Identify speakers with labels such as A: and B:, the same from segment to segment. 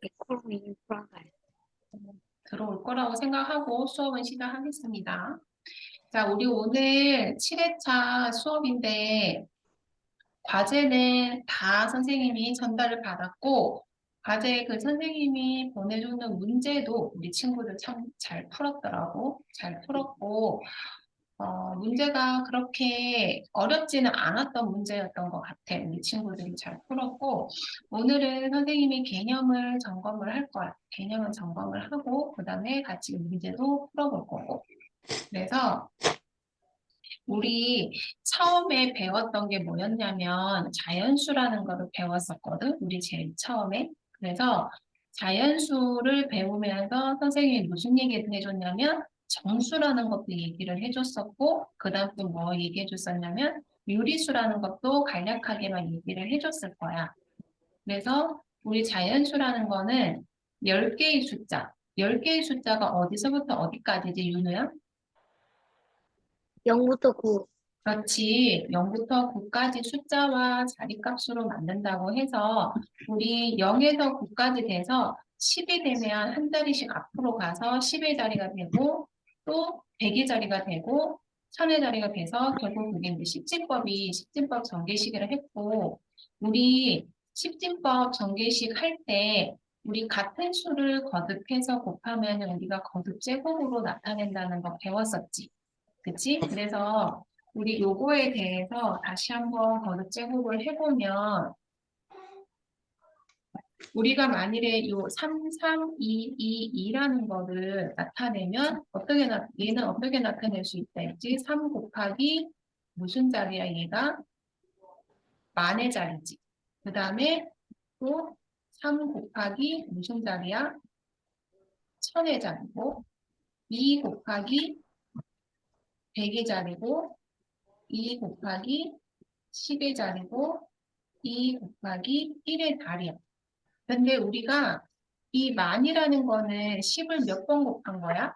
A: 에코노미 돌아가요.
B: 들어올 거라고 생각하고 수업은 시작하겠습니다. 자, 우리 오늘 7회차 수업인데 과제는 다 선생님이 전달을 받았고 과제 그 선생님이 보내주는 문제도 우리 친구들 참 잘 풀었더라고. 잘 풀었고 문제가 그렇게 어렵지는 않았던 문제였던 것 같아. 우리 친구들이 잘 풀었고, 오늘은 선생님이 개념을 점검을 할 거야. 개념을 점검을 하고, 그 다음에 같이 문제도 풀어볼 거고. 그래서 우리 처음에 배웠던 게 뭐였냐면 자연수라는 거를 배웠었거든. 우리 제일 처음에. 그래서 자연수를 배우면서 선생님이 무슨 얘기를 해줬냐면 정수라는 것도 얘기를 해줬었고 그 다음 또 뭐 얘기해 줬었냐면 유리수라는 것도 간략하게만 얘기를 해줬을 거야. 그래서 우리 자연수라는 거는 10개의 숫자. 10개의 숫자가 어디서부터 어디까지지, 윤우야?
A: 0부터 9.
B: 그렇지. 0부터 9까지 숫자와 자리값으로 만든다고 해서 우리 0에서 9까지 돼서 10이 되면 한 자리씩 앞으로 가서 10의 자리가 되고 또 100의 자리가 되고 1000의 자리가 돼서 결국 그게 이제 십진법이 십진법 전개식을 했고 우리 십진법 전개식 할 때 우리 같은 수를 거듭해서 곱하면 우리가 거듭 제곱으로 나타낸다는 거 배웠었지. 그치? 그래서 우리 요거에 대해서 다시 한번 거듭 제곱을 해보면 우리가 만일에 요 3, 3, 2, 2, 2라는 거를 나타내면 얘는 어떻게 나타낼 수 있다 했지? 3 곱하기 무슨 자리야 얘가? 만의 자리지. 그 다음에 또 3 곱하기 무슨 자리야? 천의 자리고 2 곱하기 100의 자리고 2 곱하기 10의 자리고 2 곱하기 1의 자리야. 근데 우리가 이 만이라는 거는 10을 몇 번 곱한 거야?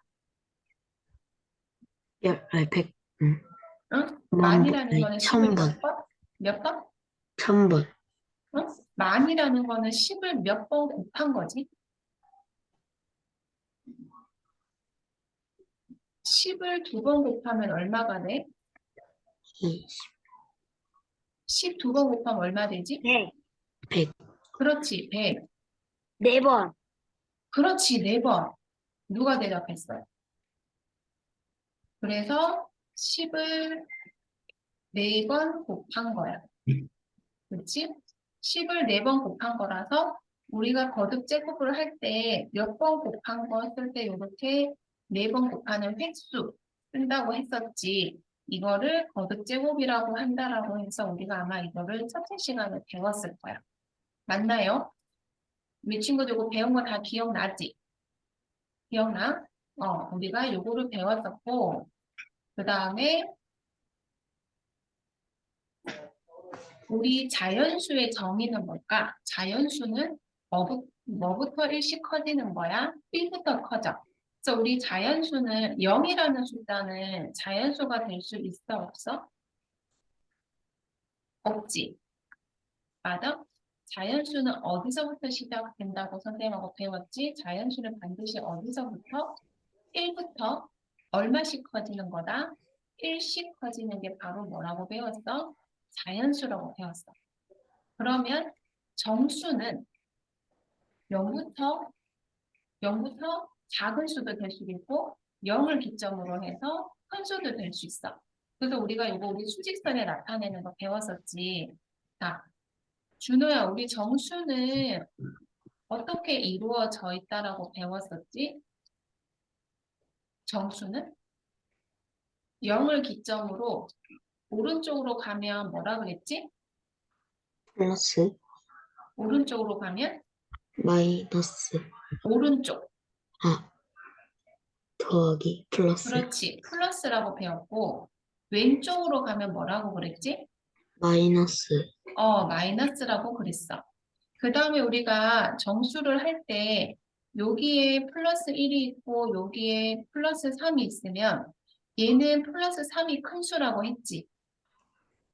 A: 아니, 100, 응.
B: 응?
A: 만 번,
B: 만이라는
A: 아니,
B: 거는 10을
A: 1000번,
B: 몇 번? 몇 번?
A: 1000번.
B: 응? 만이라는 거는 10을 몇 번 곱한 거지? 10을 2번 곱하면 얼마가 돼?
A: 응.
B: 10 2번 곱하면 얼마 되지?
A: 100. 100.
B: 그렇지, 100.
A: 4번.
B: 그렇지, 4번. 누가 대답했어요? 그래서 10을 4번 곱한 거야. 그렇지? 10을 4번 곱한 거라서 우리가 거듭 제곱을 할 때 몇 번 곱한 거 쓸 때 이렇게 4번 곱하는 획수 쓴다고 했었지. 이거를 거듭 제곱이라고 한다라고 해서 우리가 아마 이거를 첫째 시간에 배웠을 거야. 맞나요? 우리 친구들 이거 배운 거 다 기억나지? 기억나? 우리가 요거를 배웠었고 그 다음에 우리 자연수의 정의는 뭘까? 자연수는 뭐부터 일씩 커지는 거야? 1부터 커져. 그래서 우리 자연수는 0이라는 숫자는 자연수가 될 수 있어, 없어? 없지. 맞아? 자연수는 어디서부터 시작된다고 선생님하고 배웠지? 자연수는 반드시 어디서부터? 1부터 얼마씩 커지는 거다? 1씩 커지는 게 바로 뭐라고 배웠어? 자연수라고 배웠어. 그러면 정수는 0부터 0부터 작은 수도 될 수 있고 0을 기점으로 해서 큰 수도 될 수 있어. 그래서 우리가 이거 우리 수직선에 나타내는 거 배웠었지. 자, 준호야, 우리 정수는 어떻게 이루어져 있다라고 배웠었지? 정수는 0을 기점으로 오른쪽으로 가면 뭐라 그랬지?
A: 플러스,
B: 오른쪽으로 가면
A: 마이너스,
B: 오른쪽.
A: 아, 더하기, 플러스,
B: 그렇지. 플러스라고 배웠고 왼쪽으로 가면 뭐라고 그랬지?
A: 마이너스,
B: 마이너스라고 그랬어. 그 다음에 우리가 정수를 할 때 여기에 플러스 1이 있고 여기에 플러스 3이 있으면 얘는 플러스 3이 큰 수라고 했지.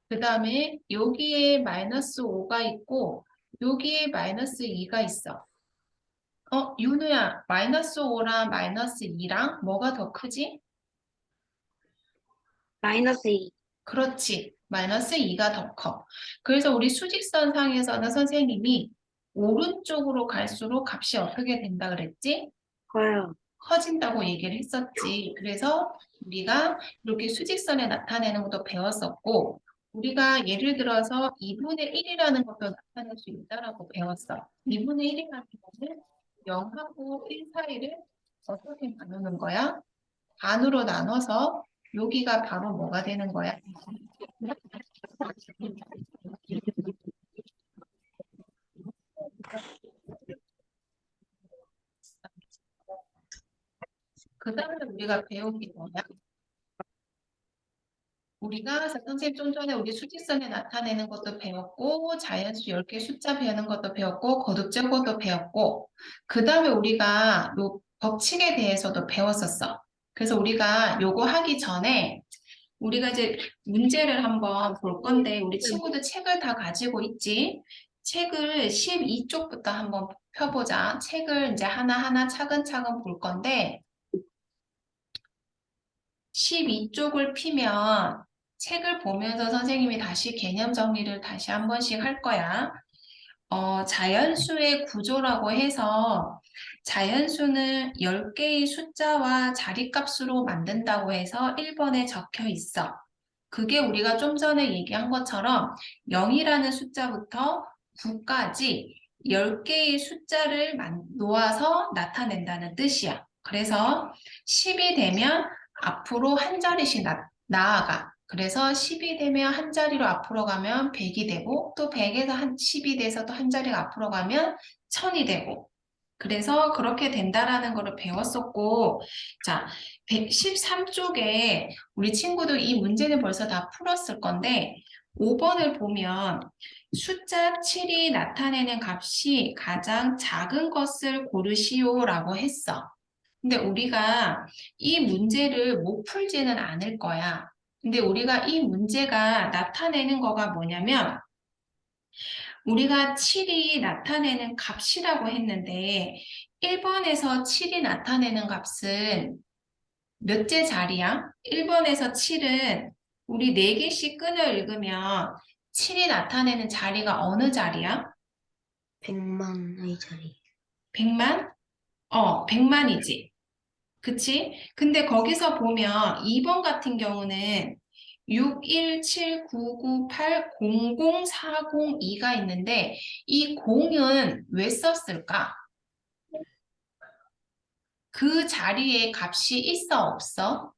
B: 그 다음에 여기에 마이너스 5가 있고 여기에 마이너스 2가 있어. 윤우야, 마이너스 5랑 마이너스 2랑 뭐가 더 크지?
A: 마이너스 2.
B: 그렇지. 마이너스 2가 더 커. 그래서 우리 수직선 상에서는 선생님이 오른쪽으로 갈수록 값이 어떻게 된다 그랬지?
A: 커요.
B: 커진다고 얘기를 했었지. 그래서 우리가 이렇게 수직선에 나타내는 것도 배웠었고, 우리가 예를 들어서 2분의 1이라는 것도 나타낼 수 있다라고 배웠어. 2분의 1이라는 거는 0하고 1 사이를 어떻게 나누는 거야? 반으로 나눠서 여기가 바로 뭐가 되는 거야? 그 다음에 우리가 배운 게 뭐야? 우리가 선생님 좀 전에 우리 수직선에 나타내는 것도 배웠고 자연수 10개 숫자 배우는 것도 배웠고 거듭 제곱도 배웠고 그 다음에 우리가 요 법칙에 대해서도 배웠었어. 그래서 우리가 요거 하기 전에 우리가 이제 문제를 한번 볼 건데 우리 친구들 책을 다 가지고 있지? 책을 12쪽부터 한번 펴보자. 책을 이제 하나하나 차근차근 볼 건데 12쪽을 피면 책을 보면서 선생님이 다시 개념 정리를 다시 한 번씩 할 거야. 자연수의 구조라고 해서 자연수는 10개의 숫자와 자리값으로 만든다고 해서 1번에 적혀 있어. 그게 우리가 좀 전에 얘기한 것처럼 0이라는 숫자부터 9까지 10개의 숫자를 놓아서 나타낸다는 뜻이야. 그래서 10이 되면 앞으로 한 자리씩 나아가. 그래서 10이 되면 한 자리로 앞으로 가면 100이 되고 또 100에서 10이 돼서 또 한 자리가 앞으로 가면 1000이 되고 그래서 그렇게 된다라는 거를 배웠었고 자, 113쪽에 우리 친구들 이 문제는 벌써 다 풀었을 건데 5번을 보면 숫자 7이 나타내는 값이 가장 작은 것을 고르시오라고 했어. 근데 우리가 이 문제를 못 풀지는 않을 거야. 근데 우리가 이 문제가 나타내는 거가 뭐냐면 우리가 7이 나타내는 값이라고 했는데 1번에서 7이 나타내는 값은 몇째 자리야? 1번에서 7은 우리 4개씩 끈을 읽으면 7이 나타내는 자리가 어느 자리야?
A: 100만의 자리.
B: 100만? 100만이지. 그치? 근데 거기서 보면 2번 같은 경우는 6, 1, 7, 9, 9, 8, 0, 0, 4, 0, 2가 있는데 이 0은 왜 썼을까? 그 자리에 값이 있어 없어?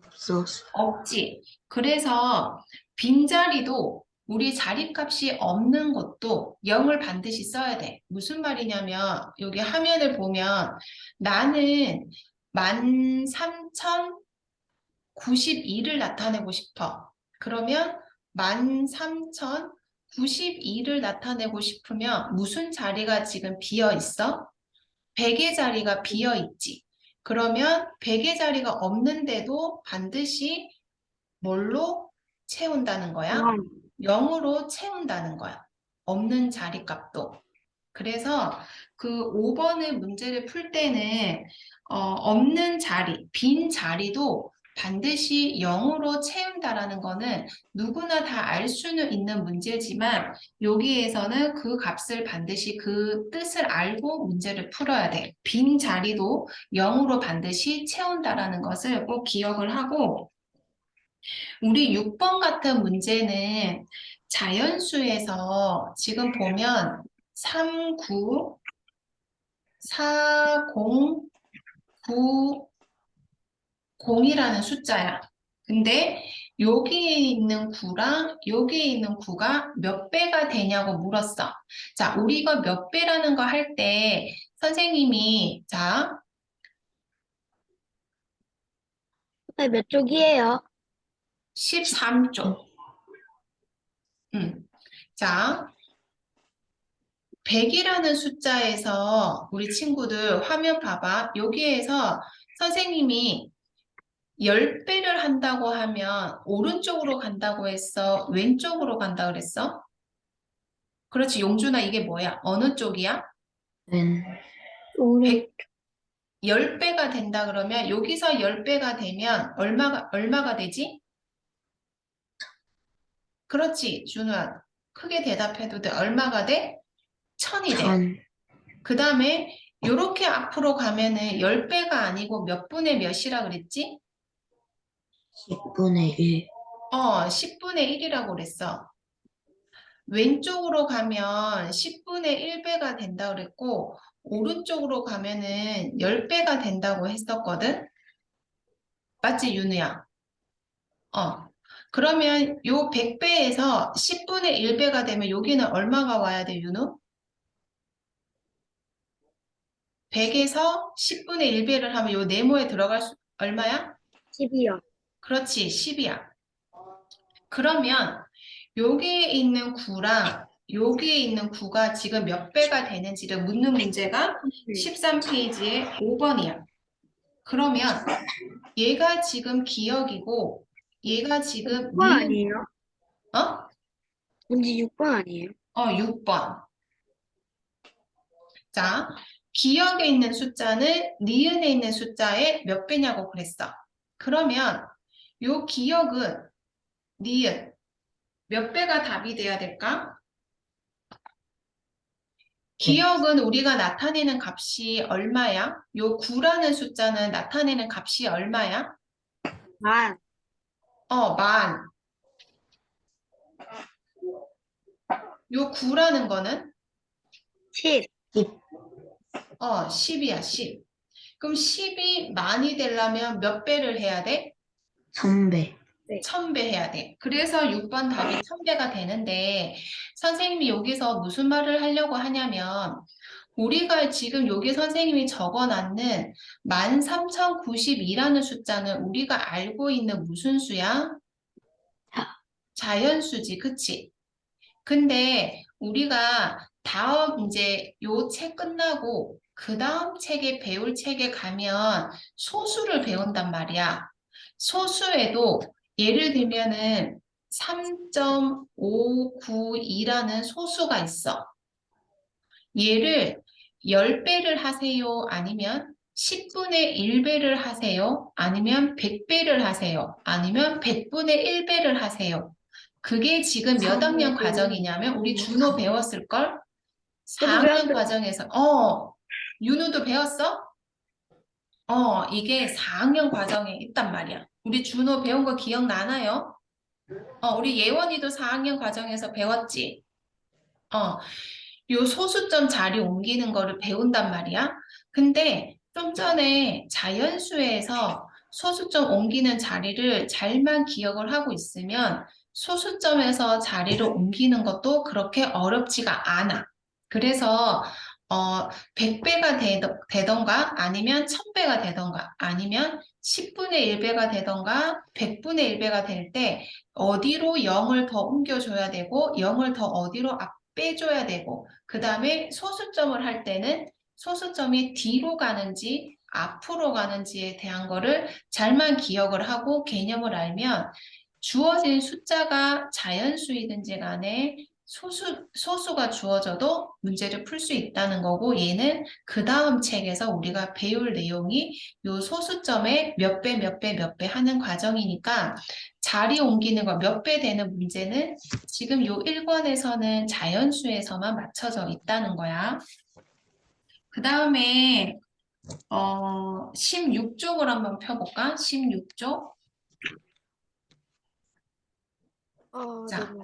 A: 없었어.
B: 없지. 그래서 빈자리도 우리 자리값이 없는 것도 0을 반드시 써야 돼. 무슨 말이냐면 여기 화면을 보면 나는 13,092를 나타내고 싶어. 그러면 13,092를 나타내고 싶으면 무슨 자리가 지금 비어 있어? 100의 자리가 비어 있지. 그러면 100의 자리가 없는데도 반드시 뭘로 채운다는 거야? 0으로 채운다는 거야. 없는 자리 값도. 그래서 그 5번의 문제를 풀 때는 없는 자리, 빈 자리도 반드시 0으로 채운다라는 거는 누구나 다 알 수는 있는 문제지만 여기에서는 그 값을 반드시 그 뜻을 알고 문제를 풀어야 돼. 빈 자리도 0으로 반드시 채운다라는 것을 꼭 기억을 하고 우리 6번 같은 문제는 자연수에서 지금 보면 3, 9, 4, 0, 9, 0이라는 숫자야. 근데 여기에 있는 9랑 여기에 있는 9가 몇 배가 되냐고 물었어. 자, 우리 이거 몇 배라는 거 할 때 선생님이 자,
A: 몇 쪽이에요?
B: 13쪽. 자, 100이라는 숫자에서 우리 친구들 화면 봐봐. 여기에서 선생님이 10배를 한다고 하면 오른쪽으로 간다고 했어? 왼쪽으로 간다 그랬어? 그렇지, 용준아 이게 뭐야? 어느 쪽이야?
A: 왼. 오른
B: 10배가 된다 그러면 여기서 10배가 되면 얼마가 되지? 그렇지, 준우야. 크게 대답해도 돼. 얼마가 돼? 1000이 돼.
A: 천
B: 그 다음에 요렇게 앞으로 가면은 10배가 아니고 몇 분의 몇이라 그랬지?
A: 10분의 1
B: 10분의 1이라고 그랬어. 왼쪽으로 가면 10분의 1배가 된다 그랬고, 오른쪽으로 가면은 10배가 된다고 했었거든? 맞지, 윤우야? 그러면 요 100배에서 10분의 1배가 되면 여기는 얼마가 와야 돼, 윤우? 100에서 10분의 1배를 하면 요 네모에 들어갈 수, 얼마야?
A: 10이요.
B: 그렇지, 10이야. 그러면 여기에 있는 9랑 여기에 있는 9가 지금 몇 배가 되는지를 묻는 문제가 13페이지의 5번이야. 그러면 얘가 지금 기억이고 얘가 지금
A: 6번
B: 니은,
A: 아니에요?
B: 어?
A: 문제 6번 아니에요?
B: 6번. 자, 기억에 있는 숫자는 니은에 있는 숫자의 몇 배냐고 그랬어. 그러면 요 기억은 니은 몇 배가 답이 돼야 될까? 기억은 우리가 나타내는 값이 얼마야? 요 9라는 숫자는 나타내는 값이 얼마야?
A: 만
B: 만. 요 9라는 거는
A: 10 10
B: 10이야, 10. 그럼 10이 만이 되려면 몇 배를 해야 돼?
A: 1000배 네.
B: 1000배 해야 돼. 그래서 6번 답이 1000배가 되는데 선생님이 여기서 무슨 말을 하려고 하냐면 우리가 지금 여기 선생님이 적어놨는 13092라는 숫자는 우리가 알고 있는 무슨 수야? 자연수지, 그치? 근데 우리가 다음 이제 요 책 끝나고 그 다음 책에 배울 책에 가면 소수를 배운단 말이야. 소수에도 예를 들면은 3.592라는 소수가 있어. 얘를 10배를 하세요? 아니면 10분의 1배를 하세요? 아니면 100배를 하세요? 아니면 100분의 1배를 하세요? 그게 지금 몇 학년 과정이냐면 우리 준호 배웠을걸?
A: 저도
B: 4학년
A: 배웠어요.
B: 과정에서 윤호도 배웠어? 이게 4학년 과정에 있단 말이야. 우리 준호 배운 거 기억나나요? 우리 예원이도 4학년 과정에서 배웠지? 어, 요 소수점 자리 옮기는 거를 배운단 말이야. 근데 좀 전에 자연수에서 소수점 옮기는 자리를 잘만 기억을 하고 있으면 소수점에서 자리를 옮기는 것도 그렇게 어렵지가 않아. 그래서 100배가 되던가 아니면 1000배가 되던가 아니면 10분의 1배가 되던가 100분의 1배가 될 때 어디로 0을 더 옮겨줘야 되고 0을 더 어디로 빼줘야 되고 그 다음에 소수점을 할 때는 소수점이 뒤로 가는지 앞으로 가는지에 대한 거를 잘만 기억을 하고 개념을 알면 주어진 숫자가 자연수이든지 간에 소수가 주어져도 문제를 풀 수 있다는 거고 얘는 그 다음 책에서 우리가 배울 내용이 요 소수점에 몇 배, 몇 배, 몇 배 하는 과정이니까 자리 옮기는 거 몇 배 되는 문제는 지금 요 1권에서는 자연수에서만 맞춰져 있다는 거야. 그 다음에 16쪽을 한번 펴볼까? 16쪽. 자,
A: 네네.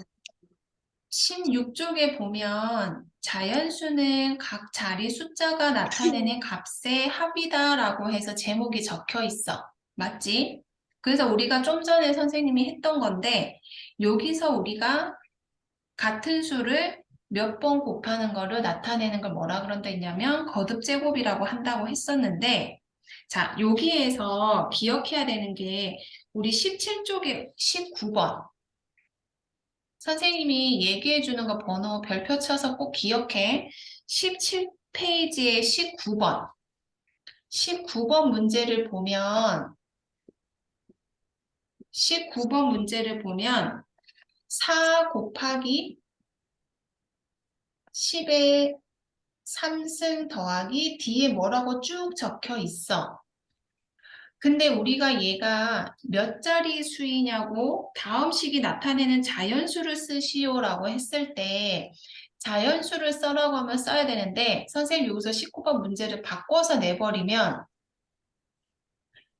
B: 16쪽에 보면 자연수는 각 자리 숫자가 나타내는 값의 합이다라고 해서 제목이 적혀 있어. 맞지? 그래서 우리가 좀 전에 선생님이 했던 건데 여기서 우리가 같은 수를 몇 번 곱하는 거를 나타내는 걸 뭐라 그런다 했냐면 거듭제곱이라고 한다고 했었는데 자, 여기에서 기억해야 되는 게 우리 17쪽에 19번 선생님이 얘기해 주는 거 번호 별표 쳐서 꼭 기억해. 17페이지에 19번. 19번 문제를 보면 19번 문제를 보면 4 곱하기 10의 3승 더하기 뒤에 뭐라고 쭉 적혀 있어. 근데 우리가 얘가 몇 자리 수이냐고 다음 식이 나타내는 자연수를 쓰시오라고 했을 때 자연수를 써라고 하면 써야 되는데 선생님 여기서 19번 문제를 바꿔서 내버리면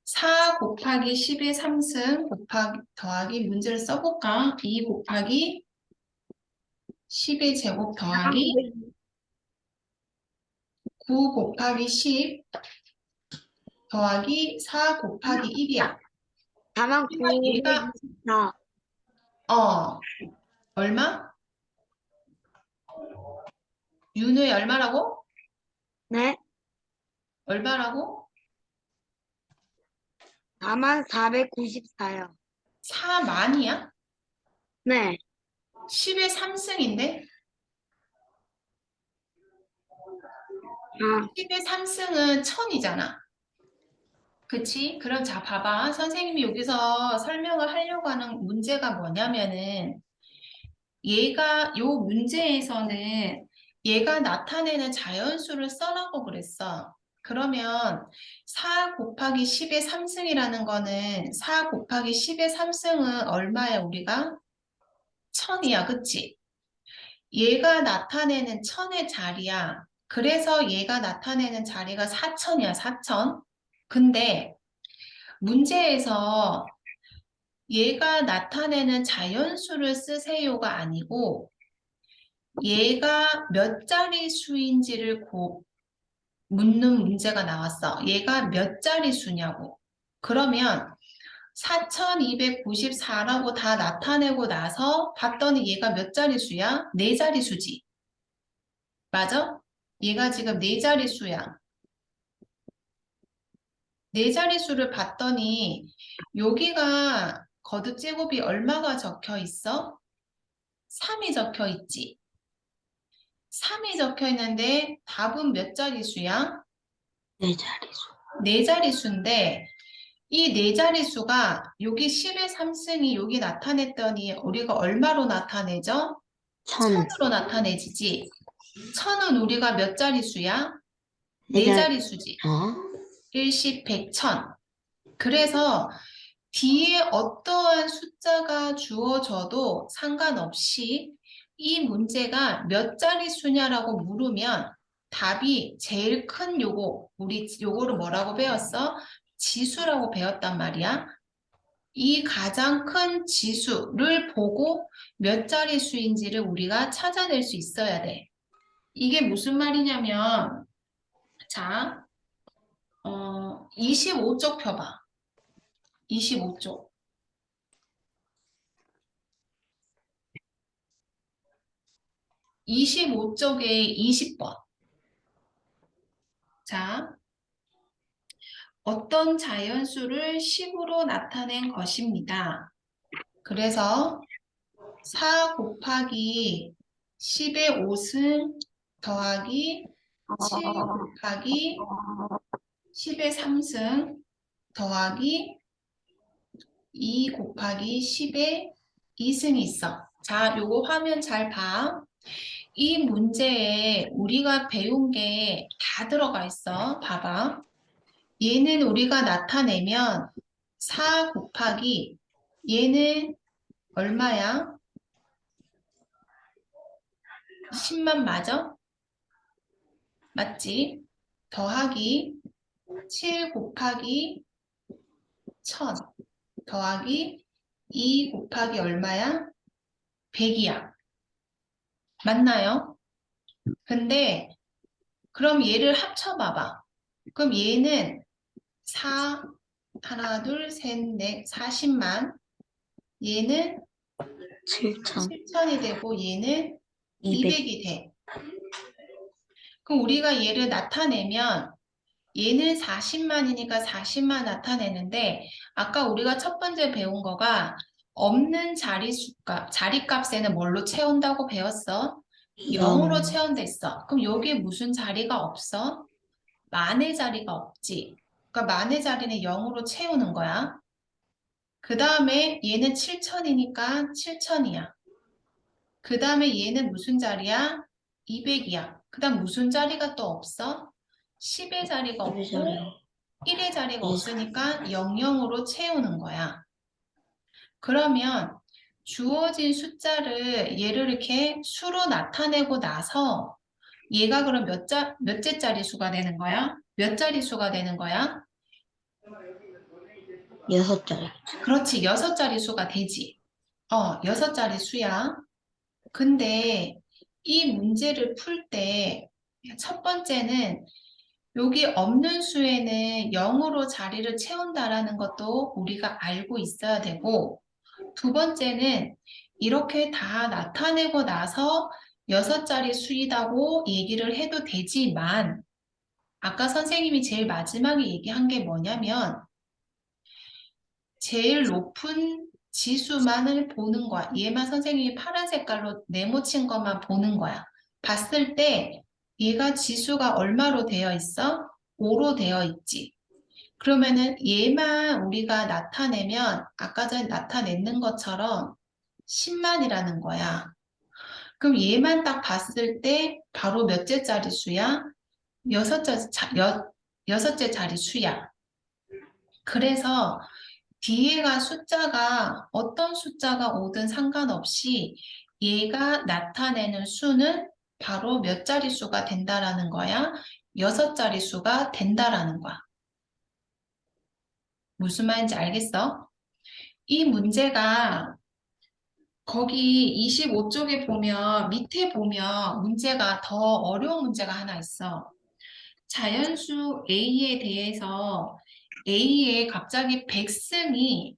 B: 4 곱하기 10의 3승 곱하기 더하기 문제를 써볼까? 2 곱하기 10의 제곱 더하기 9 곱하기 10 더하기 4 곱하기 1이야.
A: 4만
B: 얘가
A: 924.
B: 얼마? 윤우의 얼마라고?
A: 네.
B: 얼마라고?
A: 4만 494요.
B: 4만이야?
A: 네.
B: 10의 3승인데?
A: 아,
B: 10의 3승은 1000이잖아. 그치? 그럼 자, 봐봐. 선생님이 여기서 설명을 하려고 하는 문제가 뭐냐면은 요 문제에서는 얘가 나타내는 자연수를 써라고 그랬어. 그러면 4 곱하기 10의 3승이라는 거는 4 곱하기 10의 3승은 얼마야, 우리가? 1000이야, 그치? 얘가 나타내는 1000의 자리야. 그래서 얘가 나타내는 자리가 4000이야, 4000. 근데 문제에서 얘가 나타내는 자연수를 쓰세요가 아니고 얘가 몇 자리 수인지를 묻는 문제가 나왔어. 얘가 몇 자리 수냐고. 그러면 4294라고 다 나타내고 나서 봤더니 얘가 몇 자리 수야? 네 자리 수지. 맞아? 얘가 지금 네 자리 수야. 네 자리 수를 봤더니 여기가 거듭 제곱이 얼마가 적혀 있어? 3이 적혀 있지. 3이 적혀 있는데 답은 몇 자릿수야?
A: 네 자리수.
B: 네 자릿수인데 이 네 자릿수가 여기 10의 3승이 여기 나타냈더니 우리가 얼마로 나타내죠?
A: 1000.
B: 1000으로 나타내지지. 1000은 우리가 몇 자릿수야? 네
A: 네
B: 자릿수지. 일십, 백, 천. 그래서 뒤에 어떠한 숫자가 주어져도 상관없이 이 문제가 몇 자릿수냐라고 물으면 답이 제일 큰 우리 요거를 뭐라고 배웠어? 지수라고 배웠단 말이야. 이 가장 큰 지수를 보고 몇 자릿수인지를 우리가 찾아낼 수 있어야 돼. 이게 무슨 말이냐면, 자, 25쪽 펴봐. 25쪽. 25쪽에 20번. 자, 어떤 자연수를 10으로 나타낸 것입니다. 그래서 4 곱하기 10의 5승 더하기 7 곱하기 10의 3승 더하기 2 곱하기 10의 2승이 있어. 자, 요거 화면 잘 봐. 이 문제에 우리가 배운 게 다 들어가 있어. 봐봐. 얘는 우리가 나타내면 4 곱하기 얘는 얼마야? 10만 맞아? 맞지? 더하기 7 곱하기 1000 더하기 2 곱하기 얼마야? 100이야. 맞나요? 근데 그럼 얘를 합쳐봐봐. 그럼 얘는 4, 하나, 둘, 셋, 넷, 40만. 얘는
A: 7천.
B: 7천이 되고 얘는
A: 200.
B: 200이 돼. 그럼 우리가 얘를 나타내면 얘는 40만이니까 40만 나타내는데 아까 우리가 첫 번째 배운 거가 없는 자리값에는 뭘로 채운다고 배웠어? 0으로 채운댔어. 그럼 여기에 무슨 자리가 없어? 만의 자리가 없지. 그러니까 만의 자리는 0으로 채우는 거야. 그 다음에 얘는 7천이니까 7천이야. 그 다음에 얘는 무슨 자리야? 200이야. 그다음 무슨 자리가 또 없어? 10의 자리가
A: 집에
B: 없고
A: 자리요.
B: 1의 자리가
A: 네
B: 없으니까 00으로 채우는 거야. 그러면 주어진 숫자를 얘를 이렇게 수로 나타내고 나서 얘가 그럼 몇째 자리 수가 되는 거야? 몇 자리 수가 되는 거야?
A: 6자리.
B: 그렇지, 6자리 수가 되지. 6자리 수야. 근데 이 문제를 풀 때 첫 번째는 여기 없는 수에는 0으로 자리를 채운다라는 것도 우리가 알고 있어야 되고, 두 번째는 이렇게 다 나타내고 나서 6자리 수이라고 얘기를 해도 되지만, 아까 선생님이 제일 마지막에 얘기한 게 뭐냐면, 제일 높은 지수만을 보는 거야. 얘만 선생님이 파란 색깔로 네모친 것만 보는 거야. 봤을 때 얘가 지수가 얼마로 되어 있어? 5로 되어 있지. 그러면은 얘만 우리가 나타내면 아까 전에 나타냈는 것처럼 10만이라는 거야. 그럼 얘만 딱 봤을 때 바로 몇째 자리 수야? 여섯째 자리 수야. 그래서 뒤에가 숫자가 어떤 숫자가 오든 상관없이 얘가 나타내는 수는 바로 몇 자리 수가 된다라는 거야? 6자리 수가 된다라는 거야. 무슨 말인지 알겠어? 이 문제가 거기 25쪽에 보면 밑에 보면 문제가 더 어려운 문제가 하나 있어. 자연수 A에 대해서 A의 갑자기 백승이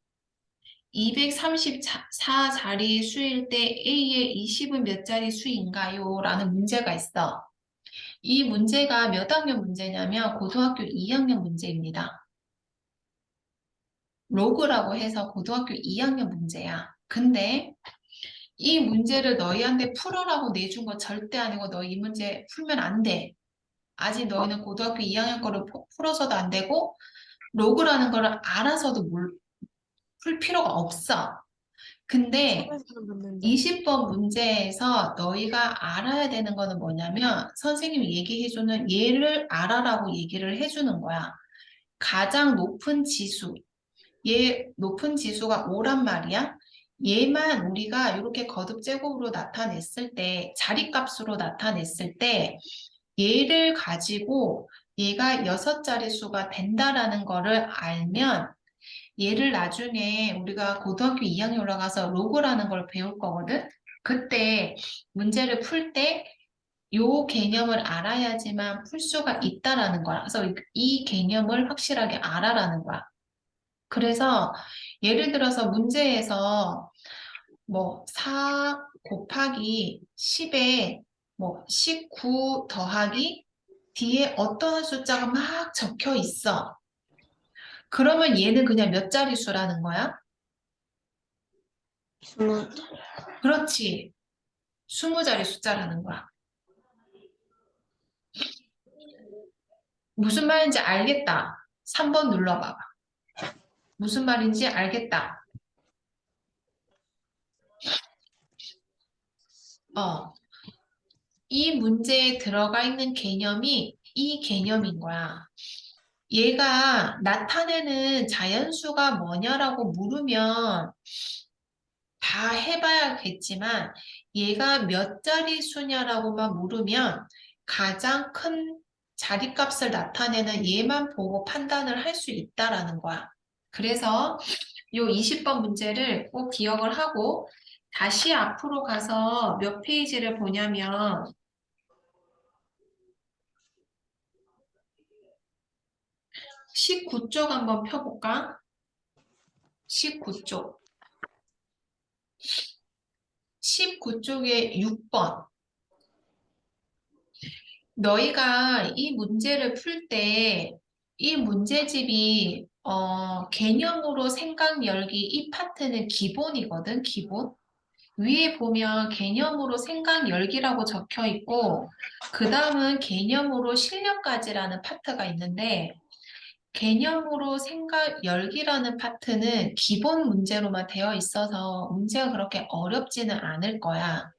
B: 234 자리 수일 때 A의 20은 몇 자리 수인가요? 라는 문제가 있어. 이 문제가 몇 학년 문제냐면 고등학교 2학년 문제입니다. 로그라고 해서 고등학교 2학년 문제야. 근데 이 문제를 너희한테 풀어라고 내준 거 절대 아니고 너희 이 문제 풀면 안 돼. 아직 너희는 고등학교 2학년 거를 풀어서도 안 되고 로그라는 거를 알아서도 풀 필요가 없어. 근데
C: 수업에서는 맞는데.
B: 20번 문제에서 너희가 알아야 되는 거는 뭐냐면 선생님이 얘기해주는 얘를 알아라고 얘기를 해주는 거야. 가장 높은 지수. 얘 높은 지수가 5란 말이야. 얘만 우리가 이렇게 거듭 제곱으로 나타냈을 때, 자리값으로 나타냈을 때, 얘를 가지고 얘가 6자리 수가 된다라는 거를 알면 얘를 나중에 우리가 고등학교 2학년 올라가서 로그라는 걸 배울 거거든? 그때 문제를 풀 때 요 개념을 알아야지만 풀 수가 있다라는 거야. 그래서 이 개념을 확실하게 알아라는 거야. 그래서 예를 들어서 문제에서 뭐 4 곱하기 10에 뭐 19 더하기 뒤에 어떠한 숫자가 막 적혀 있어. 그러면 얘는 그냥 몇 자리 수라는 거야?
A: 20자리.
B: 그렇지. 20자리 숫자라는 거야. 무슨 말인지 알겠다. 3번 눌러봐봐. 무슨 말인지 알겠다. 이 문제에 들어가 있는 개념이 이 개념인 거야. 얘가 나타내는 자연수가 뭐냐라고 물으면 다 해봐야겠지만 얘가 몇 자리 수냐라고만 물으면 가장 큰 자리값을 나타내는 얘만 보고 판단을 할 수 있다라는 거야. 그래서 요 20번 문제를 꼭 기억을 하고 다시 앞으로 가서 몇 페이지를 보냐면 19쪽 한번 펴볼까? 19쪽. 19쪽에 6번. 너희가 이 문제를 풀 때 이 문제집이 개념으로 생각 열기 이 파트는 기본이거든, 기본. 위에 보면 개념으로 생각 열기라고 적혀 있고 그 다음은 개념으로 실력까지라는 파트가 있는데 개념으로 생각 열기라는 파트는 기본 문제로만 되어 있어서 문제가 그렇게 어렵지는 않을 거야.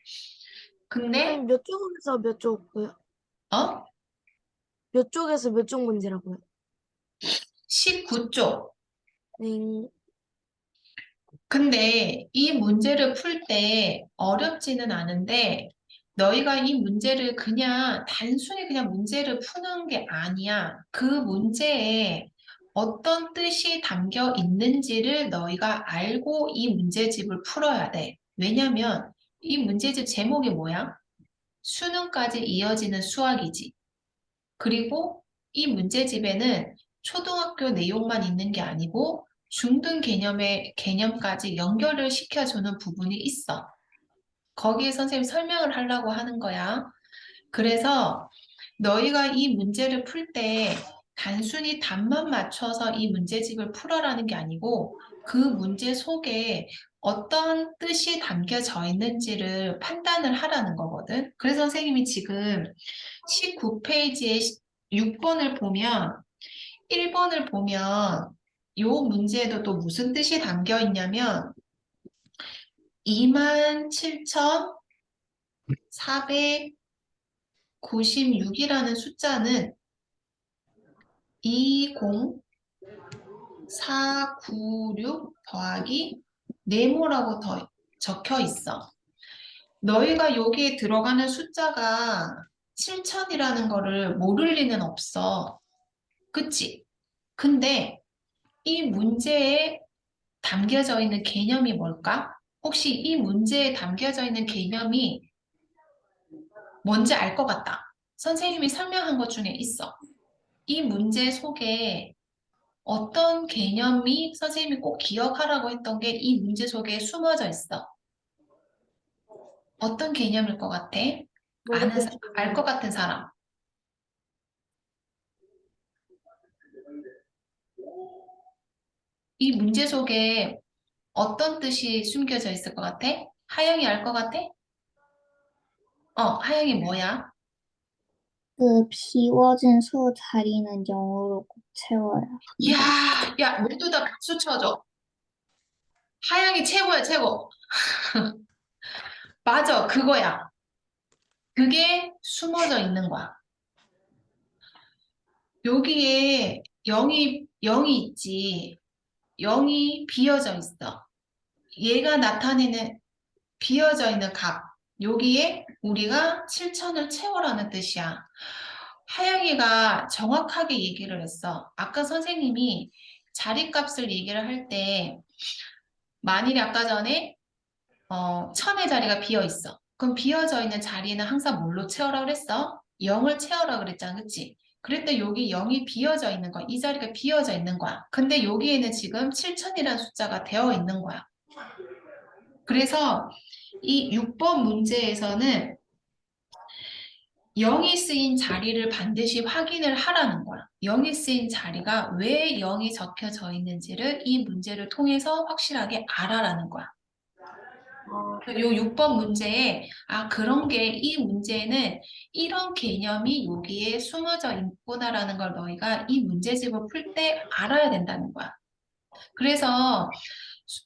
B: 근데
C: 선생님 몇 쪽에서 몇 쪽이요?
B: 어?
C: 몇 쪽에서 몇 쪽 문제라고요?
B: 19쪽.
C: 네.
B: 근데 이 문제를 풀 때 어렵지는 않은데 너희가 이 문제를 그냥 단순히 그냥 문제를 푸는 게 아니야. 그 문제에 어떤 뜻이 담겨 있는지를 너희가 알고 이 문제집을 풀어야 돼. 왜냐면 이 문제집 제목이 뭐야? 수능까지 이어지는 수학이지. 그리고 이 문제집에는 초등학교 내용만 있는 게 아니고 중등 개념까지 연결을 시켜주는 부분이 있어. 거기에 선생님 설명을 하려고 하는 거야. 그래서 너희가 이 문제를 풀 때 단순히 답만 맞춰서 이 문제집을 풀어라는 게 아니고 그 문제 속에 어떤 뜻이 담겨져 있는지를 판단을 하라는 거거든. 그래서 선생님이 지금 19페이지에 6번을 보면 1번을 보면 요 문제에도 또 무슨 뜻이 담겨 있냐면 27,496이라는 숫자는 20496 더하기 네모라고 더 적혀 있어. 너희가 여기에 들어가는 숫자가 7,000이라는 거를 모를 리는 없어. 그치? 근데 이 문제에 담겨져 있는 개념이 뭘까? 혹시 이 문제에 담겨져 있는 개념이 뭔지 알 것 같다. 선생님이 설명한 것 중에 있어. 이 문제 속에 어떤 개념이 선생님이 꼭 기억하라고 했던 게 이 문제 속에 숨어져 있어. 어떤 개념일 것 같아?
C: 뭐겠죠?
B: 알 것 같은 사람. 이 문제 속에 어떤 뜻이 숨겨져 있을 것 같아? 하영이 알 것 같아? 하영이 뭐야?
D: 그 비워진 수 자리는 0으로 꼭 채워야
B: 야,
D: 합니다.
B: 야, 모두 다 박수 쳐줘. 하영이 최고야, 최고. 맞아, 그거야. 그게 숨어져 있는 거야. 여기에 0이 있지. 0이 비어져 있어. 얘가 나타내는 비어져 있는 값. 여기에 우리가 7천을 채워라는 뜻이야. 하영이가 정확하게 얘기를 했어. 아까 선생님이 자리값을 얘기를 할 때 만일에 아까 전에 1000의 자리가 비어 있어. 그럼 비어져 있는 자리는 항상 뭘로 채우라 그랬어? 0을 채우라 그랬잖아, 그치? 그랬더니 여기 0이 비어져 있는 거야. 이 자리가 비어져 있는 거야. 근데 여기에는 지금 7000이라는 숫자가 되어 있는 거야. 그래서 이 6번 문제에서는 0이 쓰인 자리를 반드시 확인을 하라는 거야. 0이 쓰인 자리가 왜 0이 적혀져 있는지를 이 문제를 통해서 확실하게 알아라는 거야. 요 6번 문제에 그런 게 이 문제에는 이런 개념이 여기에 숨어져 있구나라는 걸 너희가 이 문제집을 풀 때 알아야 된다는 거야. 그래서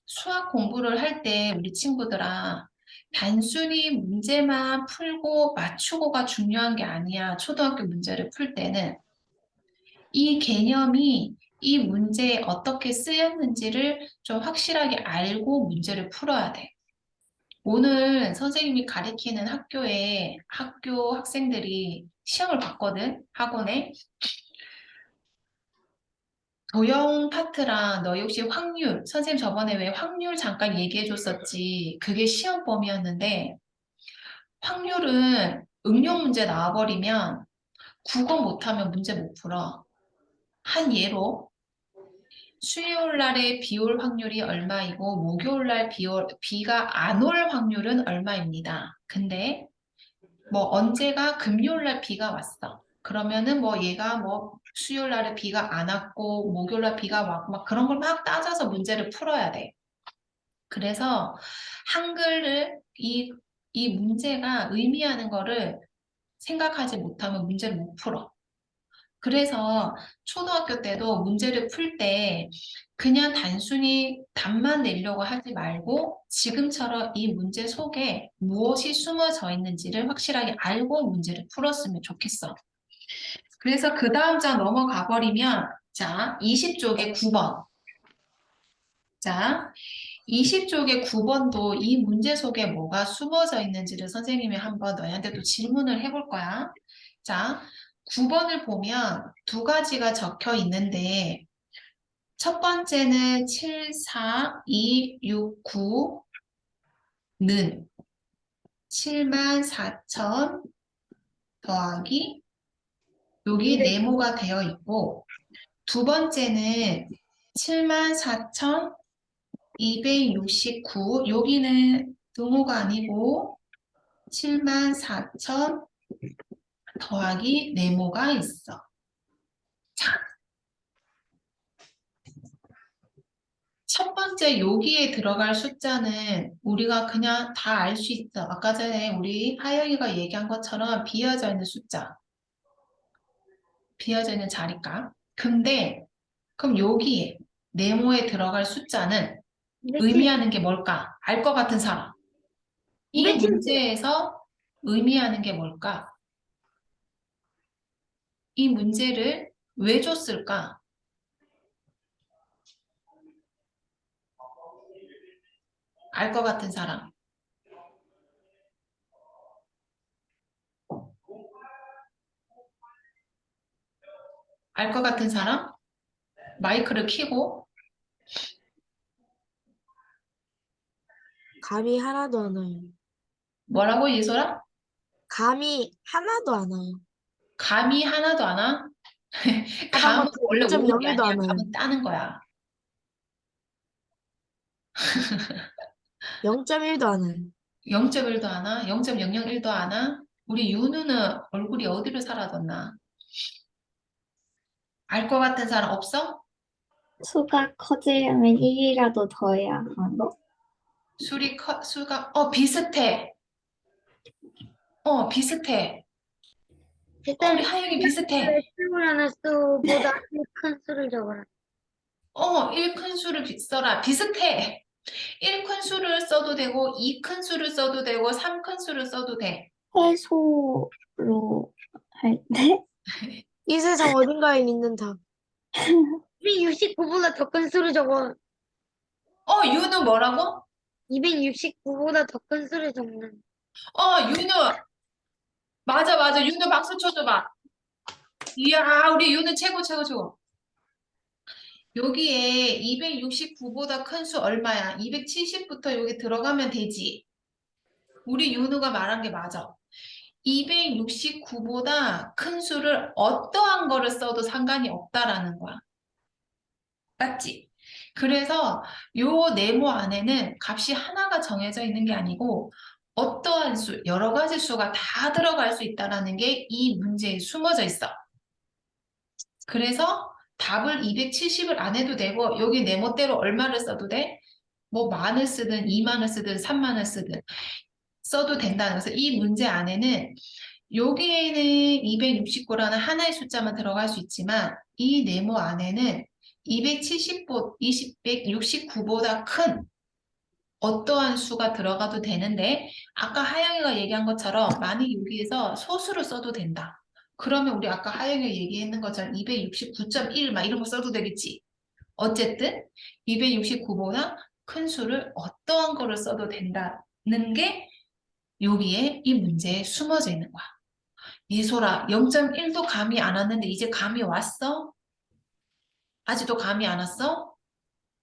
B: 수학 공부를 할 때 우리 친구들아 단순히 문제만 풀고 맞추고가 중요한 게 아니야. 초등학교 문제를 풀 때는 이 개념이 이 문제에 어떻게 쓰였는지를 좀 확실하게 알고 문제를 풀어야 돼. 오늘 선생님이 가리키는 학교에 학교 학생들이 시험을 봤거든, 학원에. 도형 파트랑 너희 혹시 확률, 선생님 저번에 왜 확률 잠깐 얘기해 줬었지? 그게 시험 범위였는데, 확률은 응용 문제 나와버리면 국어 못하면 문제 못 풀어. 한 예로, 수요일 날의 비올 확률이 얼마이고, 목요일 날 비가 안 올 확률은 얼마입니다. 근데 뭐 언제가 금요일 날 비가 왔어. 그러면은 뭐 얘가 뭐 수요일 날에 비가 안 왔고 목요일 날 비가 왔고 막 그런 걸 막 따져서 문제를 풀어야 돼. 그래서 한글을 이 문제가 의미하는 거를 생각하지 못하면 문제를 못 풀어. 그래서 초등학교 때도 문제를 풀 때 그냥 단순히 답만 내려고 하지 말고 지금처럼 이 문제 속에 무엇이 숨어져 있는지를 확실하게 알고 문제를 풀었으면 좋겠어. 그래서 그 다음 장 넘어가 버리면 자, 20쪽에 9번. 자, 20쪽의 9번도 이 문제 속에 뭐가 숨어져 있는지를 선생님이 한번 너희한테 또 질문을 해볼 거야. 자, 9번을 보면 두 가지가 적혀 있는데 첫 번째는 7, 4, 2, 6, 9는 74,000 더하기 여기 네모가 되어 있고 두 번째는 74,269 여기는 등호가 아니고 74,000 더하기 네모가 있어. 자, 첫 번째 여기에 들어갈 숫자는 우리가 그냥 다 알 수 있어. 아까 전에 우리 하영이가 얘기한 것처럼 비어져 있는 숫자. 비어져 있는 자리값. 근데 그럼 여기에 네모에 들어갈 숫자는 의미하는 게 뭘까? 알 것 같은 사람. 이
C: 270.
B: 문제에서 의미하는 게 뭘까? 이 문제를 왜 줬을까? 알 것 같은 사람. 알 것 같은 사람? 마이크를 켜고
C: 감이 하나도 안 와요.
B: 뭐라고 예솔아?
C: 감이 하나도 안 와요.
B: 감이 하나도 안 와? 감은
C: 하다못해
B: 원래 오는 게
C: 0.01도
B: 아니야.
C: 안 와요.
B: 감은 따는 거야.
C: 0.1도 안 와요.
B: 0.1도 안 와? 0.001도 안 와? 우리 윤우는 얼굴이 어디로 사라졌나? 알 것 같은 사람 없어?
D: 수가 커지려면 1이라도 더해야 하고.
B: 수가 비슷해. 비슷해. 우리 하영이 비슷해.
E: 수라는 수보다 큰 수를 적어라.
B: 1 큰 수를 써라. 비슷해. 1 큰 수를 써도 되고 2 큰 수를 써도 되고 3 큰 수를 써도 돼.
D: 해소로 할 때?
C: 이 세상 어딘가에 있는 답.
E: 269보다 더 큰 수를 적어.
B: 윤우 뭐라고?
E: 269보다 더 큰 수를 적는.
B: 윤우. 맞아. 윤우 박수 쳐줘봐. 이야, 우리 윤우 최고. 여기에 269보다 큰 수 얼마야? 270부터 여기 들어가면 되지. 우리 윤우가 말한 게 맞아. 269보다 큰 수를 어떠한 거를 써도 상관이 없다라는 거야. 맞지? 그래서 요 네모 안에는 값이 하나가 정해져 있는 게 아니고 어떠한 수, 여러 가지 수가 다 들어갈 수 있다라는 게 이 문제에 숨어져 있어. 그래서 답을 270을 안 해도 되고 여기 네모대로 얼마를 써도 돼? 뭐 만을 쓰든 2만을 쓰든 3만을 쓰든 써도 된다는 거죠. 이 문제 안에는 여기에는 269라는 하나의 숫자만 들어갈 수 있지만 이 네모 안에는 269보다 큰 어떠한 수가 들어가도 되는데 아까 하영이가 얘기한 것처럼 만약 여기에서 소수를 써도 된다. 그러면 우리 아까 하영이가 얘기했는 것처럼 269.1 막 이런 거 써도 되겠지. 어쨌든 269보다 큰 수를 어떠한 거를 써도 된다는 게 여기에 이 문제에 숨어져 있는 거야. 예솔아, 0.1도 감이 안 왔는데 이제 감이 왔어? 아직도 감이 안 왔어?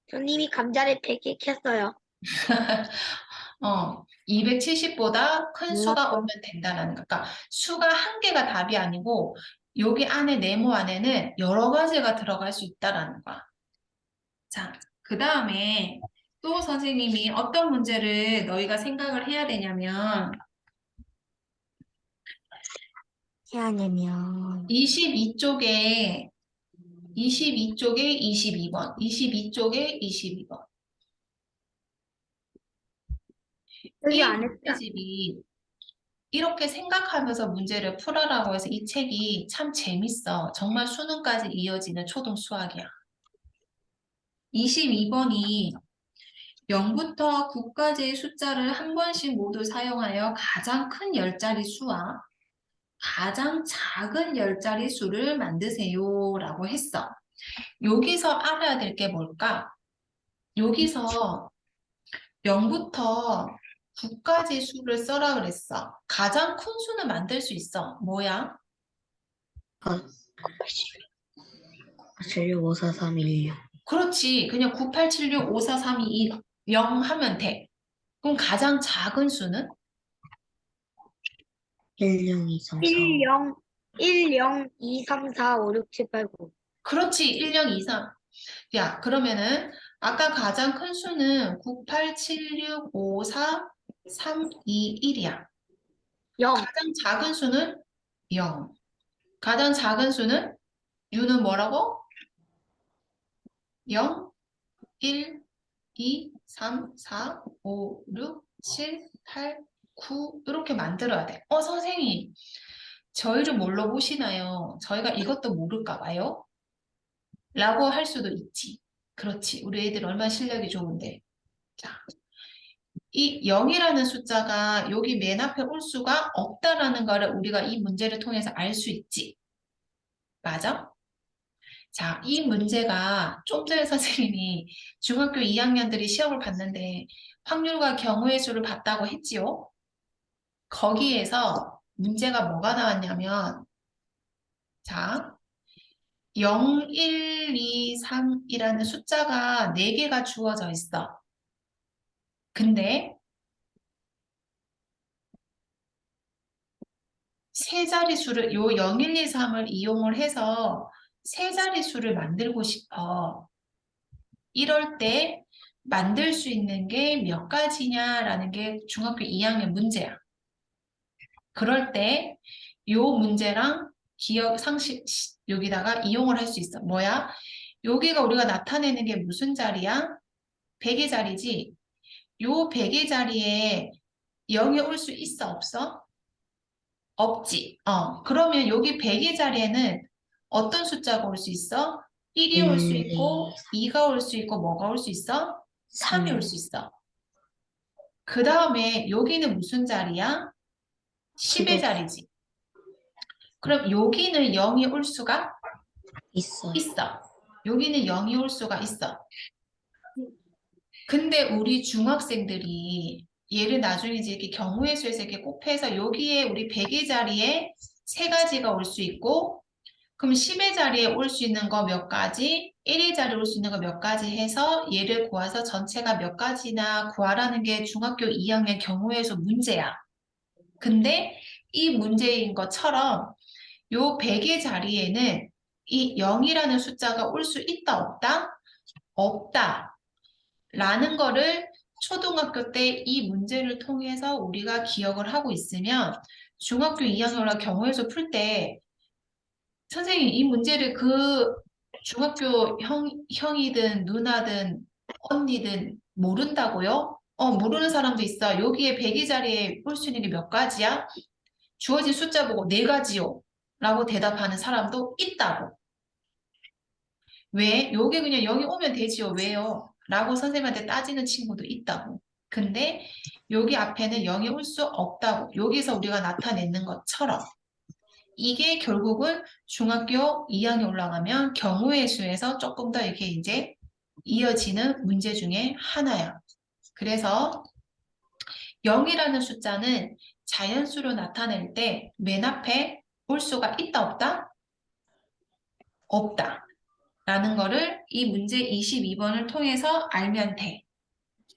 E: 전 이미 감자를 100개 캤어요.
B: 270보다 큰 수가
C: 몰랐다.
B: 오면 된다는 거. 그러니까 수가 한 개가 답이 아니고 여기 안에 네모 안에는 여러 가지가 들어갈 수 있다라는 거야. 자, 그 다음에 또 선생님이 어떤 문제를 너희가 생각을 해야 되냐면
C: 해야 되면
B: 22쪽에 22번, 22쪽에 22번.
E: 여기
B: 이
E: 안 했다.
B: 문제집이 이렇게 생각하면서 문제를 풀어라고 해서 이 책이 참 재밌어. 정말 수능까지 이어지는 초등 수학이야. 22번이 0부터 9까지의 숫자를 한 번씩 모두 사용하여 가장 큰 10자리 수와 가장 작은 10자리 수를 만드세요 라고 했어. 여기서 알아야 될 게 뭘까? 여기서 0부터 9까지 수를 써라 그랬어. 가장 큰 수는 만들 수 있어. 뭐야?
A: 76, 5, 4, 3, 1, 6.
B: 그렇지. 그냥 9876, 5432, 0 하면 돼. 그럼 가장 작은 수는?
A: 1, 0, 2, 3, 4,
E: 1, 0, 1, 0, 2, 3, 4, 5, 6, 7, 8, 9.
B: 그렇지. 1, 0, 2, 3. 야, 그러면은 아까 가장 큰 수는 9876, 54, 3, 2, 1이야.
E: 0.
B: 가장 작은 수는 0. 가장 작은 수는 U는 뭐라고? 0, 1, 2, 3, 4, 5, 6, 7, 8, 9 이렇게 만들어야 돼. 선생님, 저희를 뭘로 보시나요? 저희가 이것도 모를까 봐요? 라고 할 수도 있지. 그렇지. 우리 애들 얼마나 실력이 좋은데. 자, 이 0이라는 숫자가 여기 맨 앞에 올 수가 없다라는 거를 우리가 이 문제를 통해서 알 수 있지. 맞아? 자, 이 문제가 좀 전에 선생님이 중학교 2학년들이 시험을 봤는데 확률과 경우의 수를 봤다고 했지요. 거기에서 문제가 뭐가 나왔냐면 자, 0, 1, 2, 3이라는 숫자가 4개가 주어져 있어. 근데 세 자릿수를 요 0, 1, 2, 3을 이용을 해서 세 자릿수를 만들고 싶어. 이럴 때 만들 수 있는 게 몇 가지냐라는 게 중학교 2학년 문제야. 그럴 때 요 문제랑 기억 상식 여기다가 이용을 할 수 있어. 뭐야? 여기가 우리가 나타내는 게 무슨 자리야? 100의 자리지. 요 100의 자리에 0이 올 수 있어? 없어? 없지. 그러면 여기 100의 자리에는 어떤 숫자가 올 수 있어? 1이 올 수 있고 2가 올 수 있고 뭐가 올 수 있어? 3이 올 수 있어. 그 다음에 여기는 무슨 자리야? 10의 자리지. 그럼 여기는 0이 올 수가
A: 있어.
B: 있어. 여기는 0이 올 수가 있어. 근데 우리 중학생들이 얘를 나중에 이제 이렇게 경우의 수에서 이렇게 곱해서 여기에 우리 100의 자리에 세 가지가 올 수 있고 그럼 10의 자리에 올 수 있는 거 몇 가지, 1의 자리에 올 수 있는 거 몇 가지 해서 얘를 구해서 전체가 몇 가지나 구하라는 게 중학교 2학년 경우의 수 문제야. 근데 이 문제인 것처럼 요 100의 자리에는 이 0이라는 숫자가 올 수 있다, 없다? 없다. 라는 거를 초등학교 때 이 문제를 통해서 우리가 기억을 하고 있으면 중학교 2학년이나 경우에서 풀 때 선생님 이 문제를 그 중학교 형이든 누나든 언니든 모른다고요? 모르는 사람도 있어. 여기에 100의 자리에 볼 수 있는 게 몇 가지야? 주어진 숫자 보고 4가지요. 라고 대답하는 사람도 있다고. 왜? 요게 그냥 0이 오면 되지요. 왜요? 라고 선생님한테 따지는 친구도 있다고. 근데 여기 앞에는 0이 올 수 없다고. 여기서 우리가 나타내는 것처럼. 이게 결국은 중학교 2학년 올라가면 경우의 수에서 조금 더 이렇게 이제 이어지는 문제 중에 하나야. 그래서 0이라는 숫자는 자연수로 나타낼 때 맨 앞에 올 수가 있다 없다? 없다. 라는 거를 이 문제 22번을 통해서 알면 돼.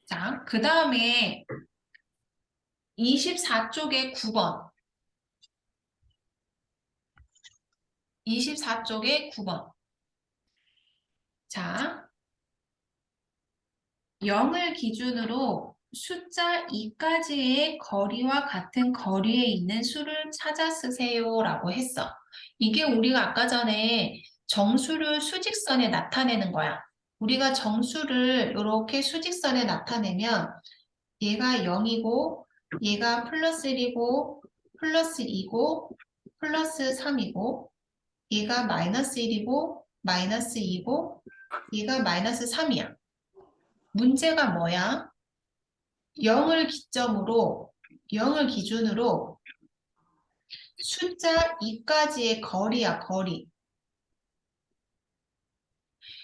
B: 자, 그 다음에 24쪽에 9번. 24쪽에 9번. 자, 0을 기준으로 숫자 2까지의 거리와 같은 거리에 있는 수를 찾아 쓰세요 라고 했어. 이게 우리가 아까 전에 정수를 수직선에 나타내는 거야. 우리가 정수를 이렇게 수직선에 나타내면 얘가 0이고 얘가 플러스 1이고 플러스 2고 플러스 3이고 얘가 마이너스 1이고 마이너스 2고 얘가 마이너스 3이야. 문제가 뭐야? 0을 기준으로 숫자 2까지의 거리야, 거리.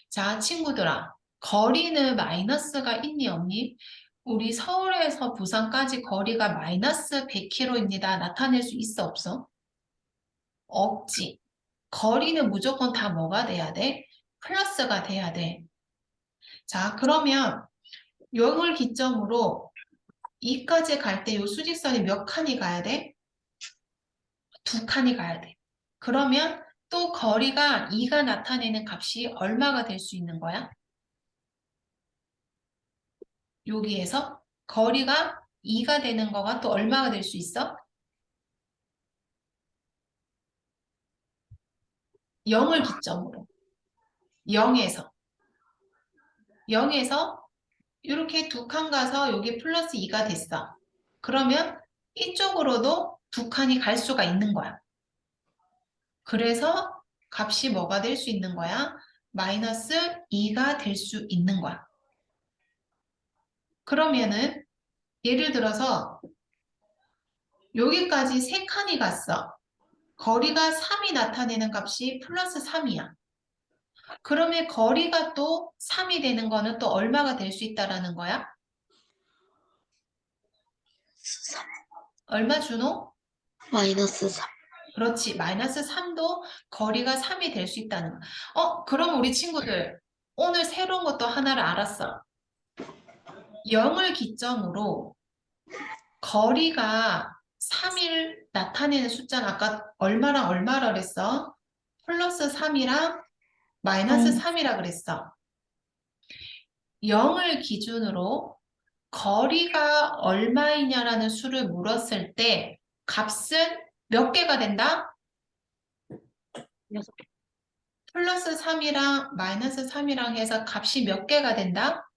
B: 자, 친구들아, 거리는 마이너스가 있니, 없니? 우리 서울에서 부산까지 거리가 마이너스 100km입니다. 나타낼 수 있어, 없어? 없지. 거리는 무조건 다 뭐가 돼야 돼? 플러스가 돼야 돼. 자, 그러면 0을 기점으로 2까지 갈 때 이 수직선이 몇 칸이 가야 돼? 2칸이 가야 돼. 그러면 또 거리가 2가 나타내는 값이 얼마가 될 수 있는 거야? 여기에서 거리가 2가 되는 거가 또 얼마가 될 수 있어? 0을 기점으로. 0에서 이렇게 2칸 가서 여기 플러스 2가 됐어. 그러면 이쪽으로도 2칸이 갈 수가 있는 거야. 그래서 값이 뭐가 될 수 있는 거야? 마이너스 2가 될 수 있는 거야. 그러면은 예를 들어서 여기까지 3칸이 갔어. 거리가 3이 나타내는 값이 플러스 3이야. 그러면 거리가 또 3이 되는 거는 또 얼마가 될 수 있다라는 거야? 얼마 준호?
A: 마이너스 3.
B: 그렇지. 마이너스 3도 거리가 3이 될 수 있다는 거. 그럼 우리 친구들 오늘 새로운 것도 하나를 알았어. 0을 기점으로 거리가 3을 나타내는 숫자는 아까 얼마랑 얼마라 그랬어? 플러스 3이랑 마이너스 3이라 그랬어. 0을 기준으로 거리가 얼마이냐라는 수를 물었을 때 값은 몇 개가 된다?
A: 여섯 개.
B: 플러스 3이랑 마이너스 3이랑 해서 값이 몇 개가 된다?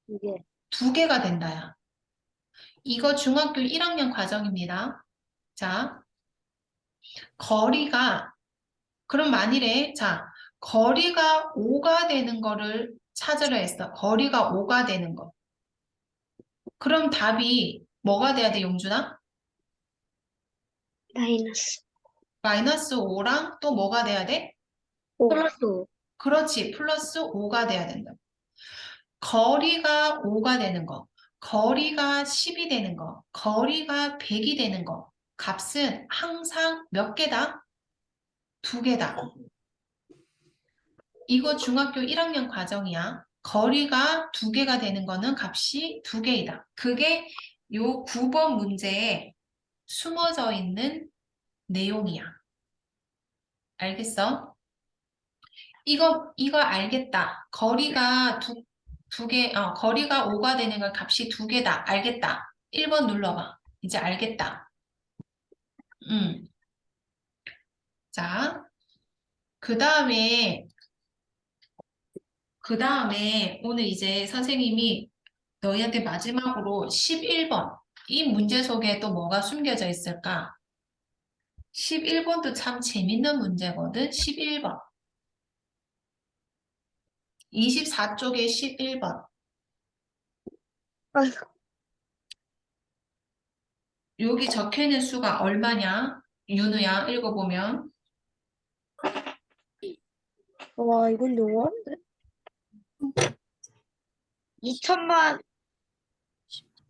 A: 이게
B: 2개가 된다야. 이거 중학교 1학년 과정입니다. 자, 거리가 그럼 만일에 자 거리가 5가 되는 거를 찾으려 했어. 거리가 5가 되는 거. 그럼 답이 뭐가 돼야 돼, 용준아?
E: 마이너스
B: 마이너스 5랑 또 뭐가 돼야 돼?
E: 5.
A: 플러스 5.
B: 그렇지. 플러스 5가 돼야 된다. 거리가 5가 되는 거, 거리가 10이 되는 거, 거리가 100이 되는 거. 값은 항상 몇 개다? 2개다. 이거 중학교 1학년 과정이야. 거리가 2개가 되는 거는 값이 2개이다. 그게 요 9번 문제에 숨어져 있는 내용이야. 알겠어? 이거 알겠다. 거리가 거리가 5가 되는 건 값이 2개다. 알겠다. 1번 눌러봐. 이제 알겠다. 자, 그 다음에 오늘 이제 선생님이 너희한테 마지막으로 11번. 이 문제 속에 또 뭐가 숨겨져 있을까? 11번도 참 재밌는 문제거든. 11번. 24쪽에 11번.
C: 아이고,
B: 여기 적혀있는 수가 얼마냐? 윤우야, 읽어보면.
C: 와, 이건 너무한데?
E: 2천만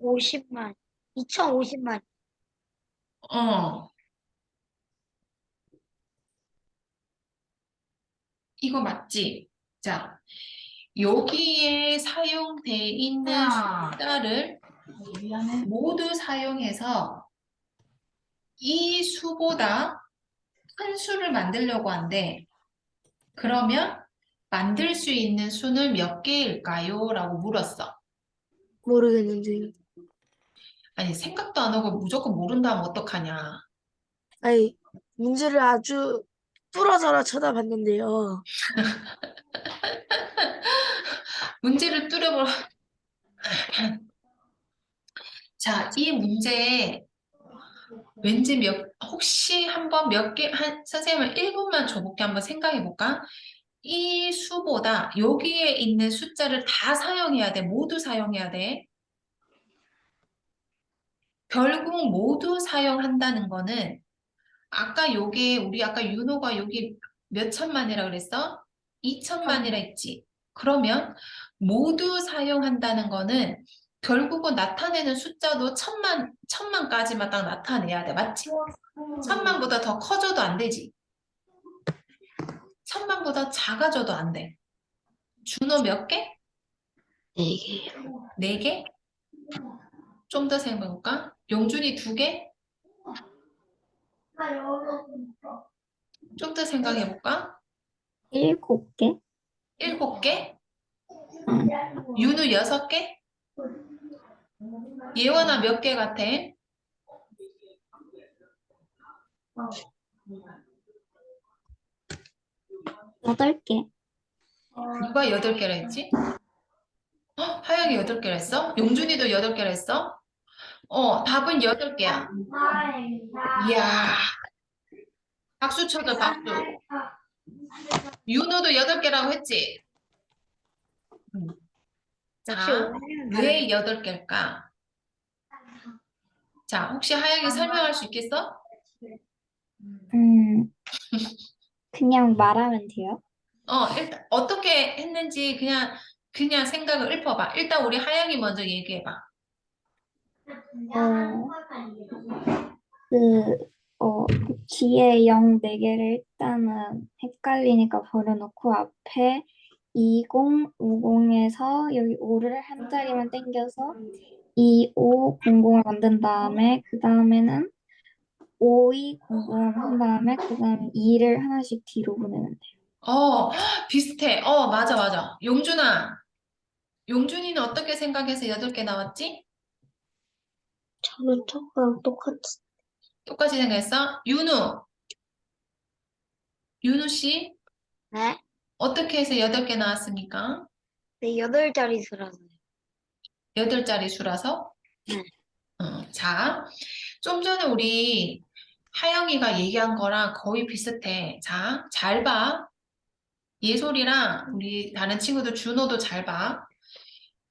E: 50만 2,050만
B: 이거 맞지? 자, 여기에 사용돼 있는 숫자를 모두 사용해서 이 수보다 큰 수를 만들려고 한대. 그러면 만들 수 있는 수는 몇 개일까요? 라고 물었어.
C: 모르겠는데요.
B: 아니, 생각도 안 하고 무조건 모른다면 어떡하냐.
C: 아니, 문제를 아주 뚫어져라 쳐다봤는데요.
B: 문제를 뚫어볼. 자, 이 문제에 왠지 혹시 한번 선생님은 1분만 줘볼게. 한번 생각해 볼까? 이 수보다 여기에 있는 숫자를 다 사용해야 돼. 모두 사용해야 돼. 결국 모두 사용한다는 거는 우리 아까 윤호가 여기 몇 천만이라 그랬어? 2천만이라 했지. 그러면 모두 사용한다는 거는 결국은 나타내는 숫자도 천만까지만 딱 나타내야 돼. 맞지? 천만보다 더 커져도 안 되지. 천만보다 작아져도 안 돼. 준호 몇 개?
A: 4개요.
B: 4개? 좀 더 생각해볼까? 용준이 2개? 좀 더 생각해볼까?
D: 7개?
B: 7개?
D: 응.
B: 윤우 6개? 예원아 몇 개 같아?
D: 8개?
B: 누가 8개라 했지? 하영이 8개라 했어? 용준이도 8개라 했어? 답은 8개야. 이야, 박수 쳐줘, 박수. 윤호도 8개라고 했지? 자, 왜 8개일까? 자, 혹시 하영이 설명할 수 있겠어?
D: 그냥 말하면 돼요?
B: 일단 어떻게 했는지 그냥 생각을 읊어봐. 일단 우리 하영이 먼저 얘기해봐.
D: 뒤에 0 4개를 일단은 헷갈리니까 버려놓고 앞에 2050에서 여기 5를 한 자리만 땡겨서 2500을 만든 다음에 그 다음에는 5200을 한 다음에 그 다음에 2를 하나씩 뒤로 보내면 돼요.
B: 비슷해. 맞아, 맞아. 용준이는 어떻게 생각해서 8개 나왔지?
C: 저는 저거랑 똑같이.
B: 똑같이 생각했어? 윤우 씨,
E: 네?
B: 어떻게 해서 8개 나왔습니까?
E: 네, 8자리 수라서요.
B: 8자리 수라서?
E: 네.
B: 자, 좀 전에 우리 하영이가 얘기한 거랑 거의 비슷해. 자, 잘 봐. 예솔이랑 우리 다른 친구들 준호도 잘 봐.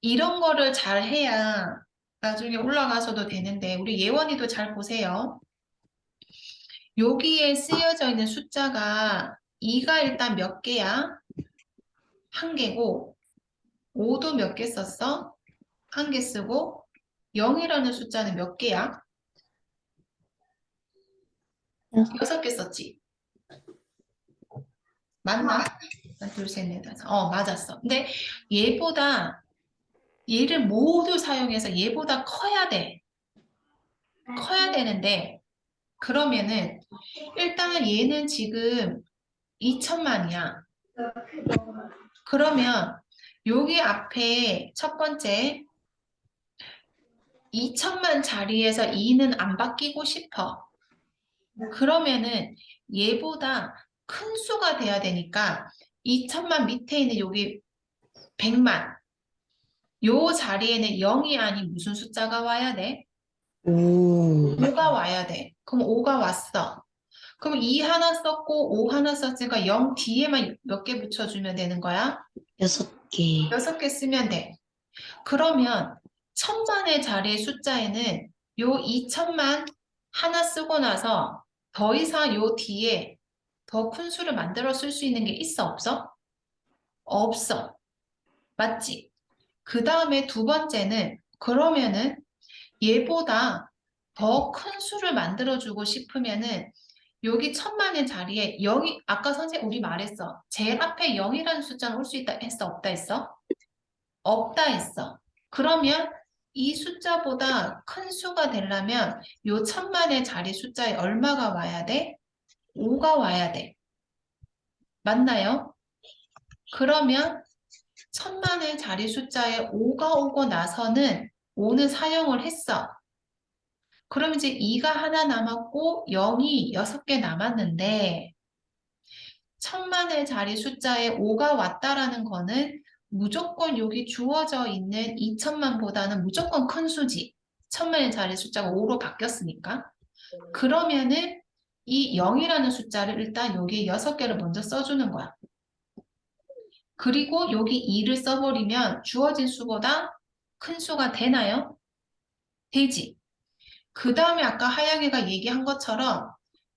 B: 이런 거를 잘 해야 나중에 올라가서도 되는데 우리 예원이도 잘 보세요. 여기에 쓰여져 있는 숫자가 2가 일단 몇 개야? 1개고 5도 몇 개 썼어? 1개 쓰고 0이라는 숫자는 몇 개야? 6개 썼지? 맞나? 하나, 둘, 셋, 넷, 다섯. 맞았어. 근데 얘를 모두 사용해서 얘보다 커야 돼. 커야 되는데 그러면은 일단은 얘는 지금 2천만이야. 그러면 여기 앞에 첫 번째 2천만 자리에서 2는 안 바뀌고 싶어. 그러면은 얘보다 큰 수가 돼야 되니까 2천만 밑에 있는 여기 100만 요 자리에는 0이 아닌 무슨 숫자가 와야 돼? 5가 와야 돼. 그럼 5가 왔어. 그럼 2 하나 썼고 5 하나 썼으니까 0 뒤에만 몇 개 붙여주면 되는 거야?
A: 6개.
B: 6개 쓰면 돼. 그러면 천만의 자리의 숫자에는 요 2천만 하나 쓰고 나서 더 이상 요 뒤에 더 큰 수를 만들어 쓸 수 있는 게 있어, 없어? 없어. 맞지? 그 다음에 두 번째는 그러면은 얘보다 더 큰 수를 만들어주고 싶으면은 여기 천만의 자리에 0이 아까 선생님 우리 말했어. 제일 앞에 0이라는 숫자는 올 수 있다 했어? 없다 했어? 없다 했어. 그러면 이 숫자보다 큰 수가 되려면 요 천만의 자리 숫자에 얼마가 와야 돼? 5가 와야 돼. 맞나요? 그러면 천만의 자리 숫자에 5가 오고 나서는 5는 사용을 했어. 그럼 이제 2가 하나 남았고 0이 6개 남았는데 천만의 자리 숫자에 5가 왔다라는 거는 무조건 여기 주어져 있는 2천만보다는 무조건 큰 수지. 천만의 자리 숫자가 5로 바뀌었으니까. 그러면은 이 0이라는 숫자를 일단 여기 6개를 먼저 써주는 거야. 그리고 여기 2를 써버리면 주어진 수보다 큰 수가 되나요? 되지. 그 다음에 아까 하영이가 얘기한 것처럼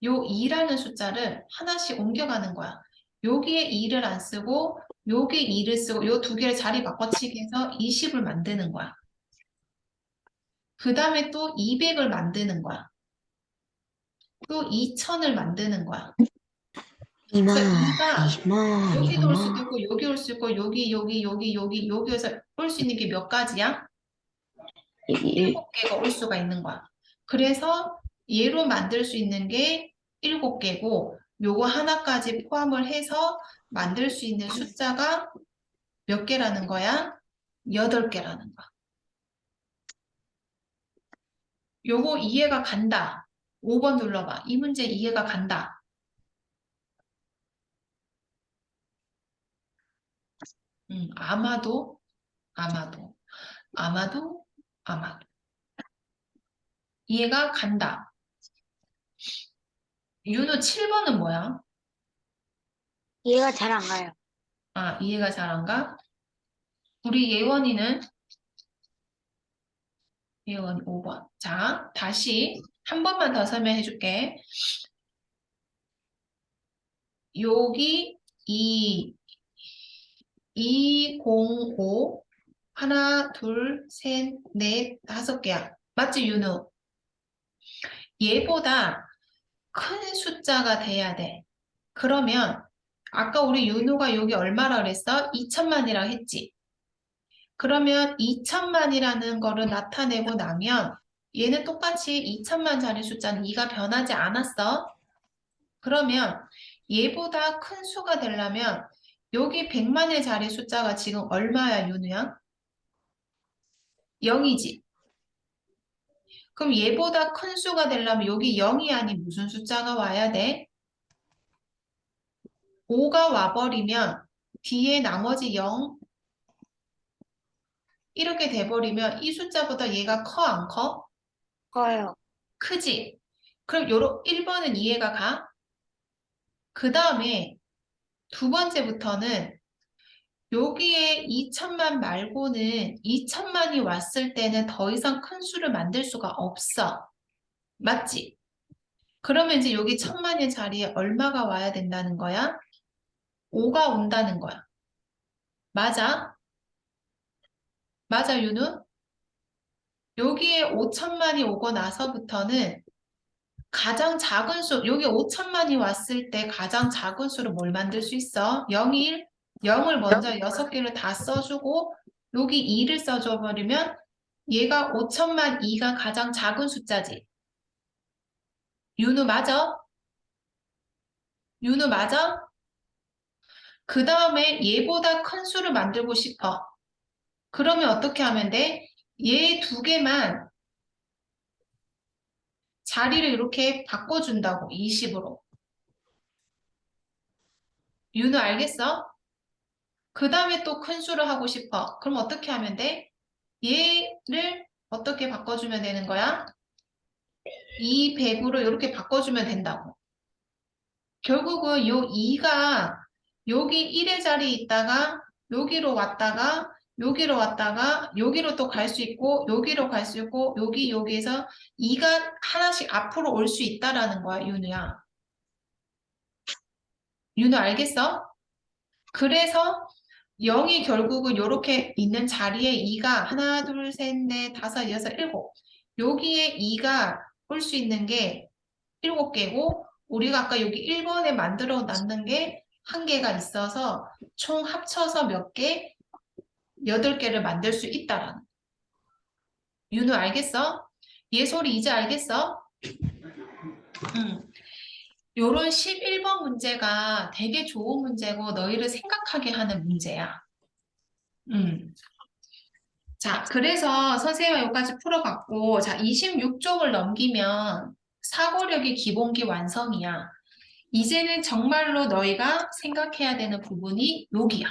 B: 요 2라는 숫자를 하나씩 옮겨가는 거야. 여기에 2를 안 쓰고 여기 2를 쓰고 요 두 개를 자리 바꿔치기 해서 20을 만드는 거야. 그 다음에 또 200을 만드는 거야. 또 2000을 만드는 거야.
A: 이만,
B: 그래서 2가
A: 이만,
B: 여기도 올 수도
A: 이만.
B: 있고 여기 올 수 있고 여기에서 올 수 있는 게 몇 가지야?
A: 일,
B: 7개가 올 수가 있는 거야. 그래서 얘로 만들 수 있는 게 7개고 요거 하나까지 포함을 해서 만들 수 있는 숫자가 몇 개라는 거야? 8개라는 거야. 요거 이해가 간다. 5번 눌러봐. 이 문제 이해가 간다. 아마도, 아마도, 아마도, 아마도. 이해가 간다. 윤우 7번은 뭐야?
E: 이해가 잘 안 가요.
B: 아, 이해가 잘 안 가? 우리 예원이는? 예원이 5번. 자, 다시 한 번만 더 설명해 줄게. 여기 205 하나, 둘, 셋, 넷, 5개야. 맞지, 윤우? 얘보다 큰 숫자가 돼야 돼. 그러면 아까 우리 윤우가 여기 얼마라 그랬어? 2천만이라고 했지. 그러면 2천만이라는 거를 나타내고 나면 얘는 똑같이 2천만짜리 숫자는 2가 변하지 않았어. 그러면 얘보다 큰 수가 되려면 여기 100만의 자리 숫자가 지금 얼마야, 윤우야? 0이지. 그럼 얘보다 큰 수가 되려면 여기 0이 아닌 무슨 숫자가 와야 돼? 5가 와버리면 뒤에 나머지 0 이렇게 돼버리면 이 숫자보다 얘가 커, 안 커?
E: 커요.
B: 크지? 그럼 요런 1번은 이해가 가? 그 다음에 두 번째부터는 여기에 2천만 말고는 2천만이 왔을 때는 더 이상 큰 수를 만들 수가 없어. 맞지? 그러면 이제 여기 천만의 자리에 얼마가 와야 된다는 거야? 5가 온다는 거야. 맞아? 맞아, 윤우? 여기에 5천만이 오고 나서부터는 가장 작은 수, 여기 5천만이 왔을 때 가장 작은 수로 뭘 만들 수 있어? 0, 1, 0을 먼저 6개를 다 써주고 여기 2를 써줘 버리면 얘가 5천만 2가 가장 작은 숫자지. 윤우 맞아? 윤우 맞아? 그 다음에 얘보다 큰 수를 만들고 싶어. 그러면 어떻게 하면 돼? 얘 두 개만 자리를 이렇게 바꿔준다고, 20으로. 윤우 알겠어? 그 다음에 또 큰 수를 하고 싶어. 그럼 어떻게 하면 돼? 얘를 어떻게 바꿔주면 되는 거야? 200으로 이렇게 바꿔주면 된다고. 결국은 요 2가 여기 1의 자리에 있다가 여기로 왔다가 여기로 왔다가 여기로 또 갈 수 있고 여기로 갈 수 있고 여기에서 2가 하나씩 앞으로 올 수 있다라는 거야, 윤우야. 윤우 알겠어? 그래서 0이 결국은 이렇게 있는 자리에 2가 하나, 둘, 셋, 넷, 다섯, 여섯, 일곱. 여기에 2가 올 수 있는 게 7개고 우리가 아까 여기 1번에 만들어 놨는 게 1개가 있어서 총 합쳐서 몇 개? 8개를 만들 수 있다라는. 윤우 알겠어? 얘 소리 이제 알겠어? 요런 11번 문제가 되게 좋은 문제고 너희를 생각하게 하는 문제야. 자, 그래서 선생님이 여기까지 풀어봤고, 자, 26쪽을 넘기면 사고력의 기본기 완성이야. 이제는 정말로 너희가 생각해야 되는 부분이 여기야.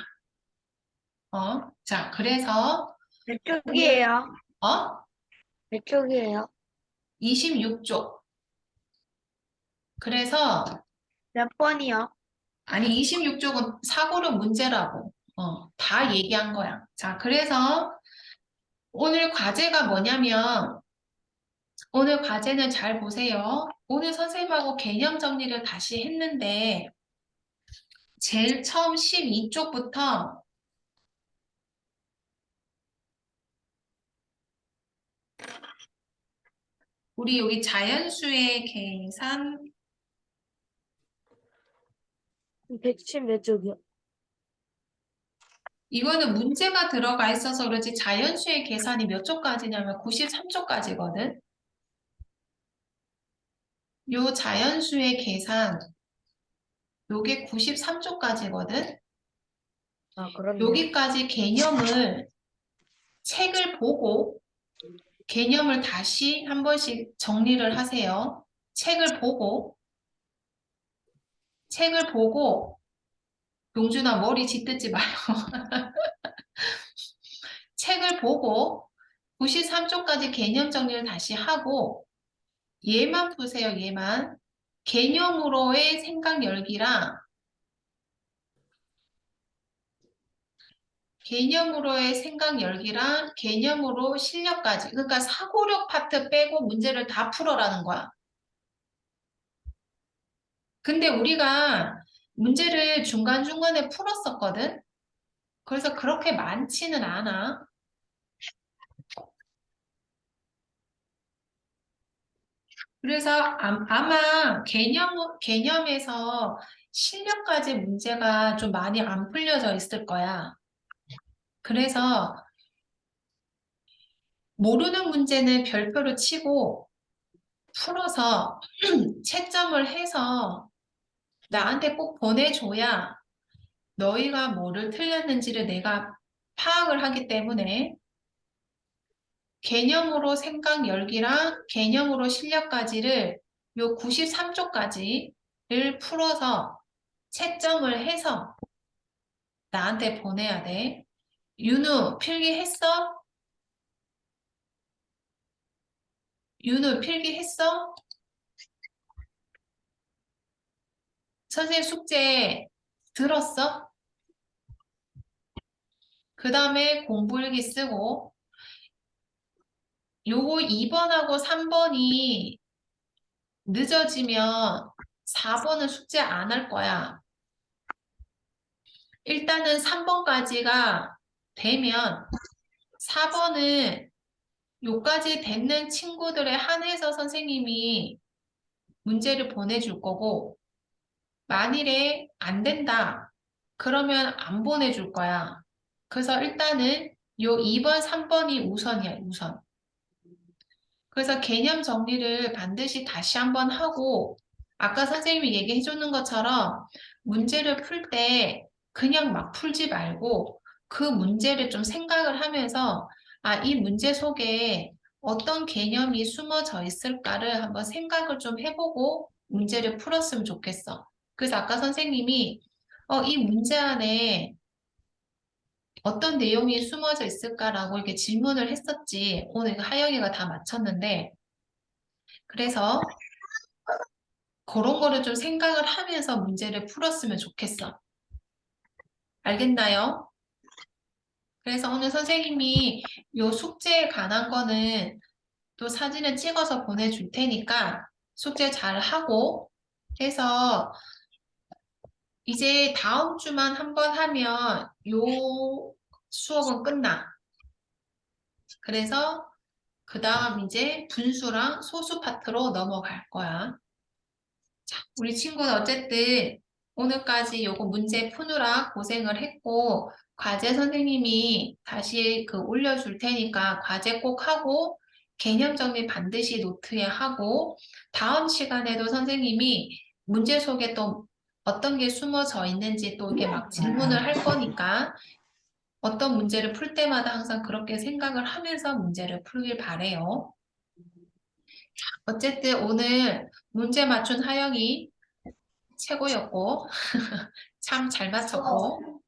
B: 자, 그래서,
E: 몇 쪽이에요?
B: 어?
E: 몇 쪽이에요?
B: 26쪽. 그래서
E: 몇 번이요?
B: 아니 26쪽은 사고력 문제라고. 다 얘기한 거야. 자, 그래서 오늘 과제가 뭐냐면 오늘 과제는 잘 보세요. 오늘 선생님하고 개념 정리를 다시 했는데 제일 처음 12쪽부터 우리 여기 자연수의 계산
C: 110 몇 쪽이요?
B: 이거는 문제가 들어가 있어서 그렇지 자연수의 계산이 몇 쪽까지냐면 93쪽까지거든. 요 자연수의 계산 요게 93쪽까지거든.
C: 아, 그렇네.
B: 여기까지 개념을 책을 보고 개념을 다시 한 번씩 정리를 하세요. 책을 보고 용준아 머리 짓듣지 마요. 책을 보고 93쪽까지 개념 정리를 다시 하고 얘만 보세요. 얘만. 개념으로의 생각 열기랑 개념으로의 생각 열기랑 개념으로 실력까지. 그러니까 사고력 파트 빼고 문제를 다 풀어라는 거야. 근데 우리가 문제를 중간중간에 풀었었거든. 그래서 그렇게 많지는 않아. 그래서 아마 개념에서 실력까지 문제가 좀 많이 안 풀려져 있을 거야. 그래서 모르는 문제는 별표로 치고 풀어서 채점을 해서 나한테 꼭 보내줘야 너희가 뭐를 틀렸는지를 내가 파악을 하기 때문에 개념으로 생각 열기랑 개념으로 실력까지를 요 93쪽까지를 풀어서 채점을 해서 나한테 보내야 돼. 윤우 필기했어? 윤우 필기했어? 선생님 숙제 들었어? 그 다음에 공부일기 쓰고 요거 2번하고 3번이 늦어지면 4번은 숙제 안 할 거야. 일단은 3번까지가 되면 4번은 요까지 됐는 친구들에 한해서 선생님이 문제를 보내줄 거고 만일에 안 된다. 그러면 안 보내줄 거야. 그래서 일단은 요 2번, 3번이 우선이야, 우선. 그래서 개념 정리를 반드시 다시 한번 하고 아까 선생님이 얘기해 주는 것처럼 문제를 풀 때 그냥 막 풀지 말고 그 문제를 좀 생각을 하면서 이 문제 속에 어떤 개념이 숨어져 있을까를 한번 생각을 좀 해보고 문제를 풀었으면 좋겠어. 그래서 아까 선생님이 이 문제 안에 어떤 내용이 숨어져 있을까라고 이렇게 질문을 했었지. 오늘 그 하영이가 다 맞췄는데 그래서 그런 거를 좀 생각을 하면서 문제를 풀었으면 좋겠어. 알겠나요? 그래서 오늘 선생님이 요 숙제에 관한 거는 또 사진을 찍어서 보내줄 테니까 숙제 잘 하고 해서 이제 다음 주만 한 번 하면 요 수업은 끝나. 그래서 그 다음 이제 분수랑 소수 파트로 넘어갈 거야. 자, 우리 친구는 어쨌든 오늘까지 요거 문제 푸느라 고생을 했고, 과제 선생님이 다시 올려줄 테니까 과제 꼭 하고, 개념 정리 반드시 노트에 하고, 다음 시간에도 선생님이 문제 속에 또 어떤 게 숨어져 있는지 또 이렇게 막 질문을 할 거니까, 어떤 문제를 풀 때마다 항상 그렇게 생각을 하면서 문제를 풀길 바래요. 어쨌든 오늘 문제 맞춘 하영이 최고였고 참 잘 맞췄고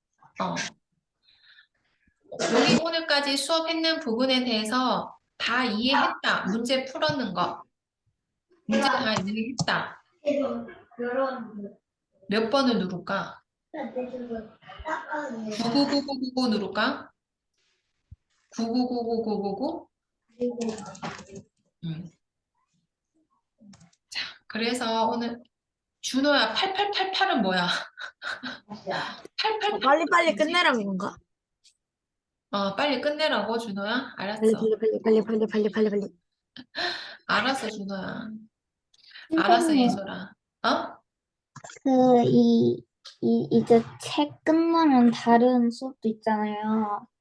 B: 여기 오늘까지 수업했는 부분에 대해서 다 이해했다. 문제 풀었는 거. 문제 다 이해했다. 몇 번을 누를까? 99999 누를까? 9999999? 자, 그래서 오늘 준호야 8888은 뭐야? 8888
C: 빨리빨리 끝내라는 건가?
B: 빨리 끝내라고 준호야?
C: 빨리
B: 알았어.
C: 빨리.
B: 알았어 준호야. 알았어
D: 선생님,
B: 예솔아. 어?
D: 이제 책 끝나면 다른 수업도 있잖아요.